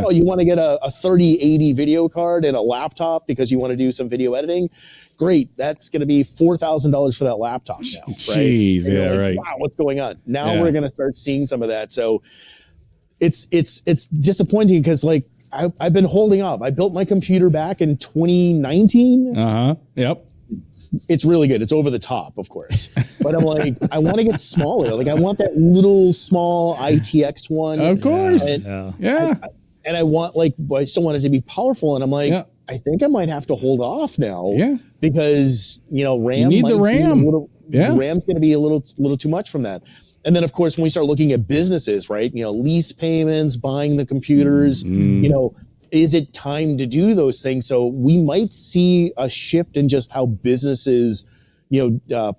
oh, you want to get a 3080 video card and a laptop because you want to do some video editing? Great. That's going to be $4,000 for that laptop now. Right? Jeez, yeah, like, right. Wow, what's going on? Now we're going to start seeing some of that. So it's disappointing because like, I've been holding off. I built my computer back in 2019. Yep. It's really good. It's over the top, of course. But I'm like, I want to get smaller. Like I want that little small ITX one. Of course. And I want I still want it to be powerful. And I'm like, I think I might have to hold off now. Yeah. Because, RAM. You need the RAM. The RAM's going to be a little too much from that. And then, of course, when we start looking at businesses, right, lease payments, buying the computers, is it time to do those things? So we might see a shift in just how businesses,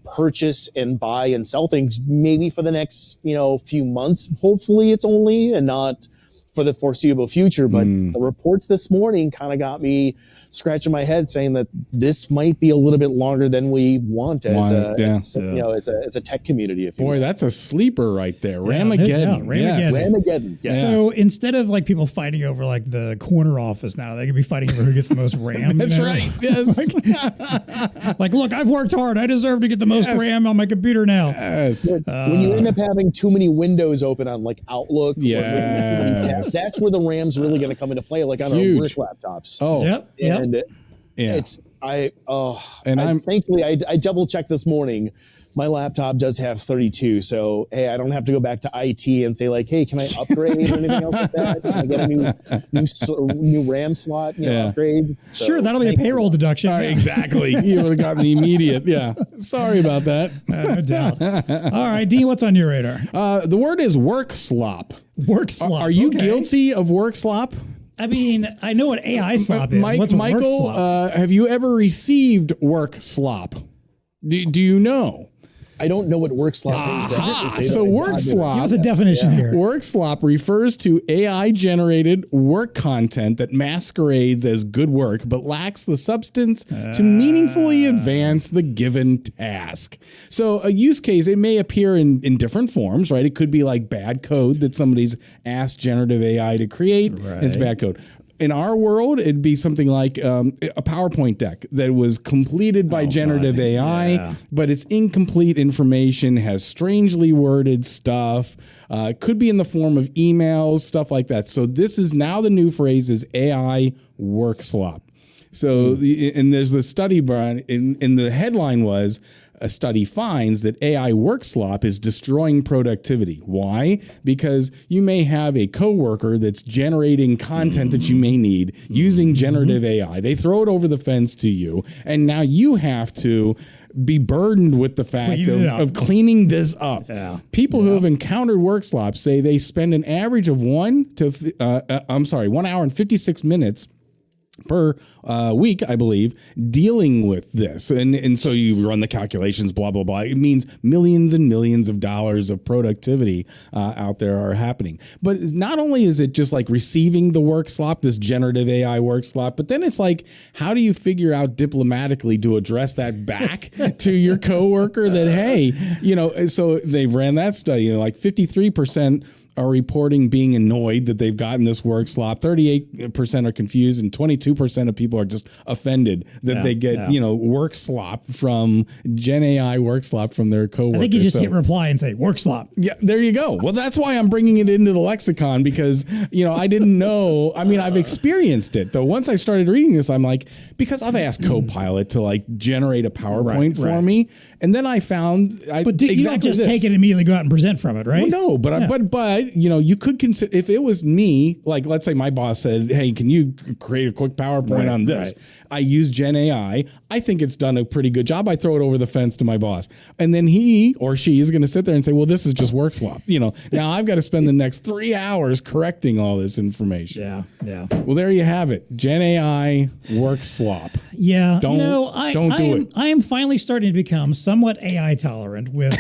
purchase and buy and sell things maybe for the next, few months. Hopefully it's only and not for the foreseeable future. But the reports this morning kind of got me scratching my head saying that this might be a little bit longer than we want as a tech community. If you will. That's a sleeper right there. RAMaggeddon. RAMaggeddon. Yes. So instead of like people fighting over like the corner office now, they could be fighting over who gets the most RAM. That's right. Yes. like, look, I've worked hard. I deserve to get the most RAM on my computer now. Yes. When you end up having too many windows open on like Outlook, that's where the RAM's really going to come into play, like on our work laptops. Oh, yep. And thankfully I double checked this morning. My laptop does have 32, so hey, I don't have to go back to IT and say like, hey, can I upgrade or anything else like that? Can I get a new RAM slot? Upgrade. So, sure, that'll be a payroll deduction. Exactly. You would have gotten the immediate. Yeah. Sorry about that. No doubt. All right, Dean, what's on your radar? The word is Workslop. Workslop. Are you guilty of Workslop? I mean, I know what AI slop is. What's Michael, have you ever received Workslop? Do you know? I don't know what Workslop is. So Workslop. Give us a definition here. Workslop refers to AI-generated work content that masquerades as good work, but lacks the substance to meaningfully advance the given task. So a use case, it may appear in different forms, right? It could be like bad code that somebody's asked generative AI to create. Right. And it's bad code. In our world, it'd be something like a PowerPoint deck that was completed by generative AI, but it's incomplete information, has strangely worded stuff, could be in the form of emails, stuff like that. So this is now the new phrase is AI Workslop. So, and there's the study, Brian, in the headline was, a study finds that AI Workslop is destroying productivity. Why? Because you may have a coworker that's generating content that you may need using generative AI. They throw it over the fence to you, and now you have to be burdened with the fact of cleaning this up. Yeah. People who have encountered Workslop say they spend an average of 1 hour and 56 minutes per week, I believe, dealing with this. And so you run the calculations, blah, blah, blah. It means millions and millions of dollars of productivity out there are happening. But not only is it just like receiving the Workslop, this generative AI Workslop, but then it's like, how do you figure out diplomatically to address that back to your coworker that, hey, so they ran that study, like 53% are reporting being annoyed that they've gotten this Workslop. 38% are confused, and 22% of people are just offended that they get, Workslop from Gen AI Workslop from their coworkers. I think you just hit reply and say Workslop. Yeah, there you go. Well, that's why I'm bringing it into the lexicon because, I didn't know. I mean, I've experienced it. Though once I started reading this, I'm like, because I've asked Copilot to like generate a PowerPoint for me. And then I found, but you don't just take it and immediately go out and present from it, right? Well, no, but you could consider, if it was me, like let's say my boss said, hey, can you create a quick PowerPoint on this? Right. I use Gen AI. I think it's done a pretty good job. I throw it over the fence to my boss. And then he or she is going to sit there and say, well, this is just Workslop. Now I've got to spend the next 3 hours correcting all this information. Yeah. Well, there you have it. Gen AI Workslop. Yeah. Don't do it. I am finally starting to become somewhat AI tolerant with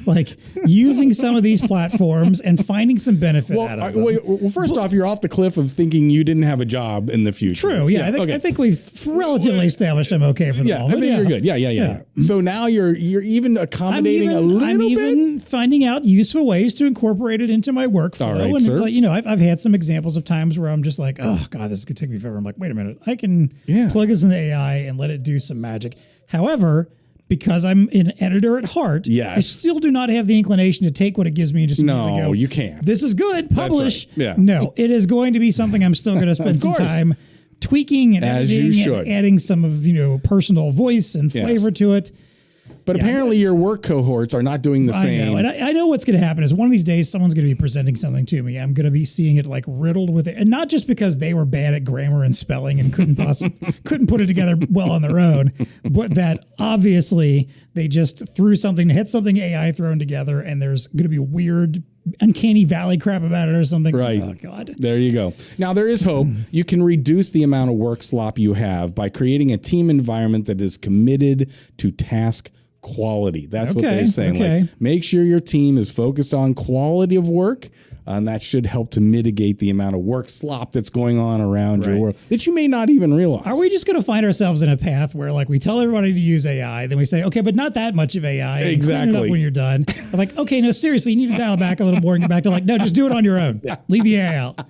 like using some of these platforms and finding some benefit out of them. Well, first off, you're off the cliff of thinking you didn't have a job in the future. True. Yeah. I think we've relatively established I'm okay for the moment. I think you're good. Yeah. So now you're even accommodating a little bit. I'm even finding out useful ways to incorporate it into my workflow. All right, and sir. I've had some examples of times where I'm just like, oh God, this could take me forever. I'm like, wait a minute, I can plug this into AI and let it do some magic. However, because I'm an editor at heart, I still do not have the inclination to take what it gives me and just go, you can't. This is good. Publish. Right. Yeah. No, it is going to be something I'm still going to spend some time tweaking and editing and adding some of personal voice and flavor to it. But apparently your work cohorts are not doing the same. And I know what's going to happen is one of these days someone's going to be presenting something to me. I'm going to be seeing it like riddled with it. And not just because they were bad at grammar and spelling and couldn't put it together well on their own, but that obviously they just had something AI thrown together and there's going to be weird uncanny valley crap about it or something. Right. Oh, God. There you go. Now, there is hope. You can reduce the amount of work slop you have by creating a team environment that is committed to task quality. That's what they're saying. Okay. Like, make sure your team is focused on quality of work, and that should help to mitigate the amount of work slop that's going on around your world that you may not even realize. Are we just going to find ourselves in a path where, like, we tell everybody to use AI, then we say, okay, but not that much of AI. Exactly. Clean it up when you're done. I'm like, okay, no, seriously, you need to dial back a little more and get back to like, no, just do it on your own. Leave the AI out.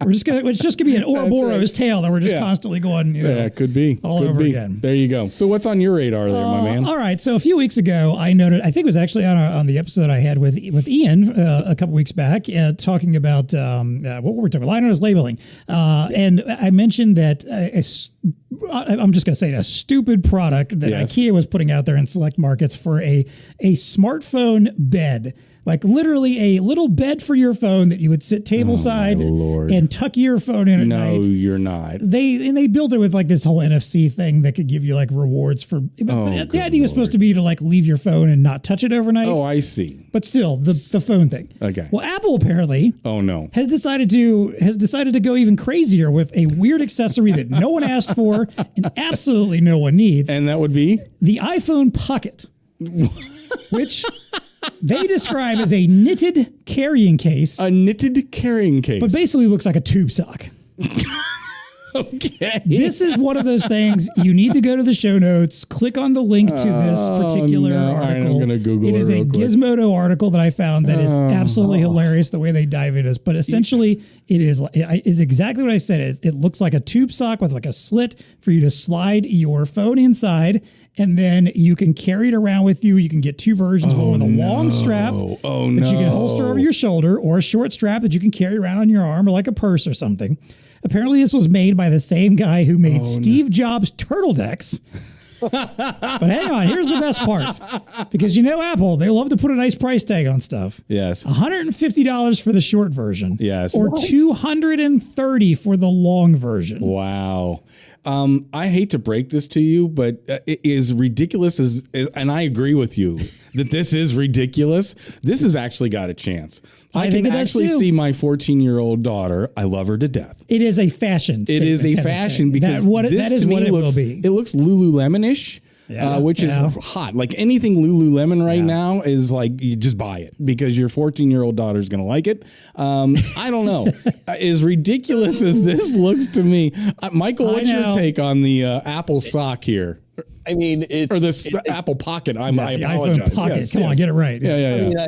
It's just gonna be an Ouroboros tale that we're just constantly going, it could be all over again. There you go. So what's on your radar there, my man? All right. So a few weeks ago, I noted, I think it was actually on the episode I had with Ian a couple weeks back, talking about what were we talking about? Line item labeling, and I mentioned that I'm just going to say a stupid product that IKEA was putting out there in select markets for a smartphone bed. Like literally a little bed for your phone that you would sit table side and tuck your phone in at night. No, you're not. They built it with like this whole NFC thing that could give you like rewards for. The idea was supposed to be to like leave your phone and not touch it overnight. Oh, I see. But still, the phone thing. Okay. Well, Apple apparently. has decided to go even crazier with a weird accessory that no one asked for and absolutely no one needs. And that would be the iPhone Pocket, which they describe as a knitted carrying case. A knitted carrying case. But basically looks like a tube sock. Okay. This is one of those things you need to go to the show notes, click on the link to this particular article. Right, I'm going to Google it. It is a Gizmodo article that I found that is absolutely hilarious the way they dive into this. But essentially, it is exactly what I said. It looks like a tube sock with like a slit for you to slide your phone inside. And then you can carry it around with you. You can get two versions, one with a long strap that you can holster over your shoulder, or a short strap that you can carry around on your arm, or like a purse or something. Apparently, this was made by the same guy who made Steve Jobs turtlenecks. But hang on, here's the best part. Because Apple, they love to put a nice price tag on stuff. Yes. $150 for the short version. Yes. Or $230 for the long version. Wow. I hate to break this to you, but it is ridiculous and I agree with you that this is ridiculous. This has actually got a chance. I can actually see my 14-year-old daughter. I love her to death. It is a fashion. It is a fashion because that is what it will be. It looks Lululemon-ish. Which is hot. Like anything Lululemon right now is like, you just buy it because your 14-year-old daughter is going to like it. I don't know. As ridiculous as this looks to me, Michael, what's your take on the Apple sock here? I mean, it's Apple Pocket. I the apologize. iPhone Pocket. Yes, Come on, get it right. Yeah.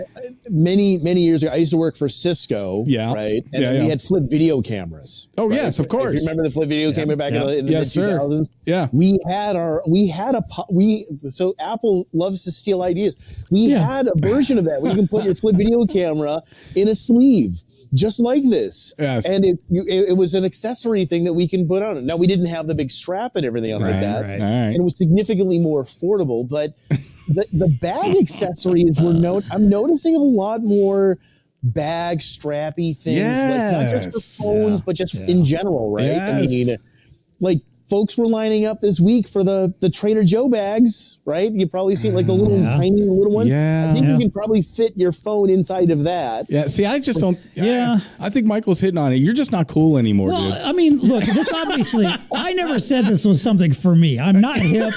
Many years ago, I used to work for Cisco. Yeah. Right. And we had flip video cameras. Oh, right? yes, of course. If you remember the flip video camera back in the Yes, mid-2000s? Yeah. So Apple loves to steal ideas. We had a version of that where you can put your flip video camera in a sleeve. Just like this. Yes. And it was an accessory thing that we can put on it. Now, we didn't have the big strap and everything else like that. Right. And it was significantly more affordable. But the bag accessories I'm noticing a lot more bag strappy things. Yes. Like not just for phones, but just in general, right? Yes. I mean, like folks were lining up this week for the Trader Joe bags, right? You probably seen like the little tiny little ones. Yeah. I think you can probably fit your phone inside of that. Yeah. See, I just don't. Yeah. I think Michael's hitting on it. You're just not cool anymore, dude. I mean, look, this obviously, I never said this was something for me. I'm not hip.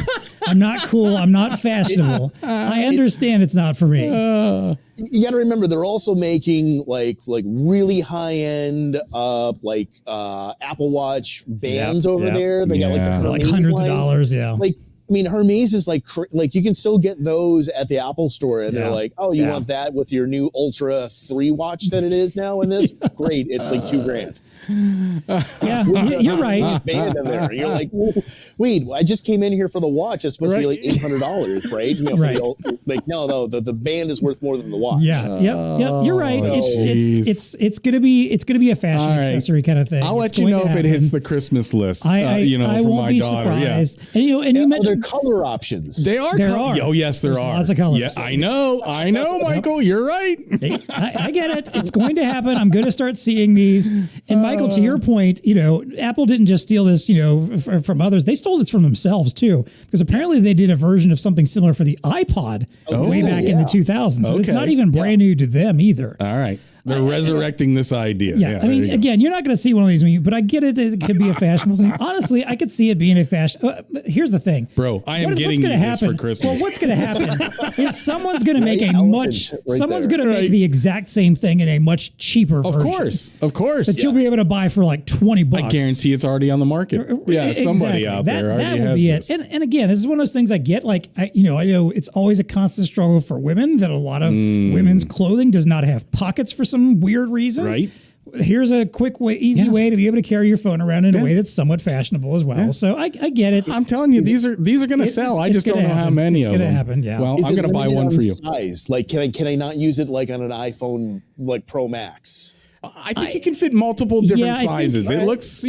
I'm not cool. I'm not fashionable. I understand it's not for me. You got to remember, they're also making like really high end Apple Watch bands over there. They got like the like Hermes hundreds of lines. dollars. Yeah. Like, I mean, Hermes is like you can still get those at the Apple store, and they're like, oh, you want that with your new Ultra 3 watch that it is now in this? Great, it's like $2,000. Yeah, you're right. Band in there. You're like, wait, I just came in here for the watch. It's supposed to be like $800, right? You know, Right. No, the band is worth more than the watch. Yeah, yep. You're right. It's gonna be a fashion accessory kind of thing. I'll let you know if it hits the Christmas list. I for won't my be daughter. surprised. Yeah. And you mentioned there color options. They are. There are. Oh yes, there There's are. lots of colors. Yeah, I know, Michael. You're right. I get it. It's going to happen. I'm going to start seeing these. And Michael, to your point, Apple didn't just steal this, from others. They stole this from themselves too, because apparently they did a version of something similar for the iPod way back in the 2000s. So it's not even brand new to them either. All right. They're resurrecting this idea. Yeah, I mean, again, you're not going to see one of these, but I get it. It could be a fashionable thing. Honestly, I could see it being a fashion. Here's the thing, bro. I am getting this for Christmas. Well, what's going to happen is someone's going to make someone's going to make the exact same thing in a much cheaper version. Of course. That you'll be able to buy for like $20. I guarantee it's already on the market. Yeah, somebody out there already will has be this. And again, this is one of those things I get. Like, I know it's always a constant struggle for women that a lot of women's clothing does not have pockets for some weird reason. Right. Here's a quick way, easy way to be able to carry your phone around in a way that's somewhat fashionable as well. So I get it. I'm telling you, these are going to sell. I just don't know how many of them. It's going to happen. Yeah. Well, I'm going to buy one for you. Size? Like, can I not use it like on an iPhone like Pro Max? I think it can fit multiple different sizes. It looks,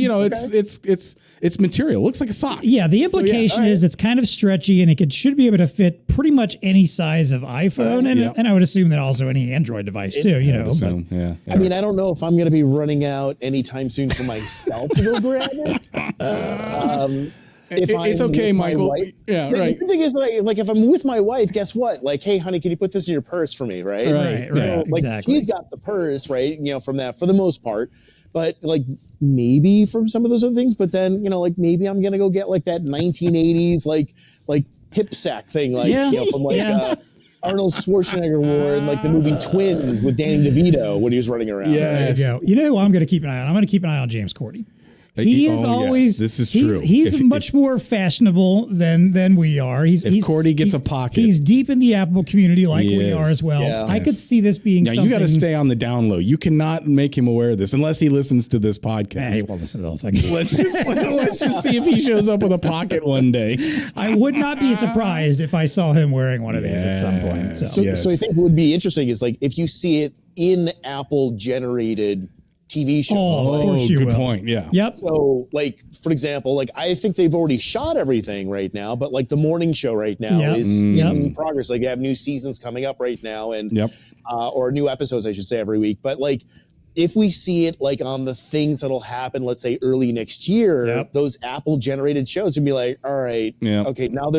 it's material. It looks like a sock. Yeah, the implication is it's kind of stretchy and it should be able to fit pretty much any size of iPhone and I would assume that also any Android device too. I mean, I don't know if I'm going to be running out anytime soon for myself to go grab it. It's okay, Michael. Yeah, the right. The thing is, like if I'm with my wife, guess what? Like, hey, honey, can you put this in your purse for me, right? Right. Like, exactly. she's got the purse, right? From that for the most part. But like maybe from some of those other things. But then, like maybe I'm gonna go get like that 1980s like hip sack thing, from Arnold Schwarzenegger wore in like the movie Twins with Danny DeVito when he was running around. Yes. There you go. You know who I'm going to keep an eye on? I'm going to keep an eye on James Corden. He is always. Yes, this is true. He's much more fashionable than we are. Cordy gets a pocket, he's deep in the Apple community like we are as well. Yeah. I could see this being something. You got to stay on the down low. You cannot make him aware of this unless he listens to this podcast. He won't listen to the whole thing. Let's just see if he shows up with a pocket one day. I would not be surprised if I saw him wearing one of these at some point. So I think what would be interesting is like if you see it in Apple generated TV shows. Oh, of course you good will. point. Yeah. Yep. So, like, for example, like I think they've already shot everything right now, but like the morning show right now is in progress. Like they have new seasons coming up right now, and or new episodes, I should say, every week. But like, if we see it like on the things that'll happen, let's say early next year, those Apple generated shows would be like, all right, okay, now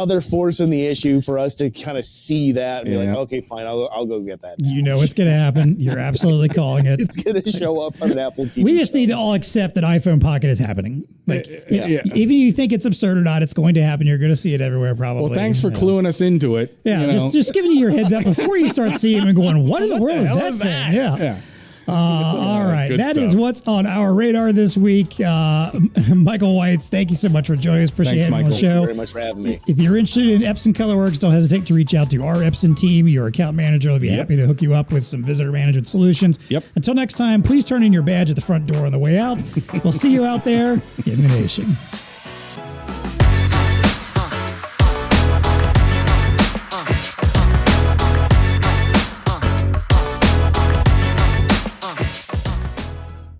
they're forcing the issue for us to kind of see that and be like, okay, fine, I'll go get that. You know it's going to happen. You're absolutely calling it. It's going to show up on an Apple TV. We just need to all accept that iPhone Pocket is happening. Like, even if you think it's absurd or not, it's going to happen. You're going to see it everywhere, probably. Well, thanks for cluing us into it. Yeah, just giving you your heads up before you start seeing them and going, what in the world is that thing? Yeah. All right. Good That stuff. is what's on our radar this week. Michael Weitz, thank you so much for joining us. Appreciate Thanks, having you on the Michael. show. Thank you very much for having me. If you're interested in Epson Colorworks, don't hesitate to reach out to our Epson team. Your account manager will be happy to hook you up with some visitor management solutions. Yep. Until next time, please turn in your badge at the front door on the way out. We'll see you out there in the nation.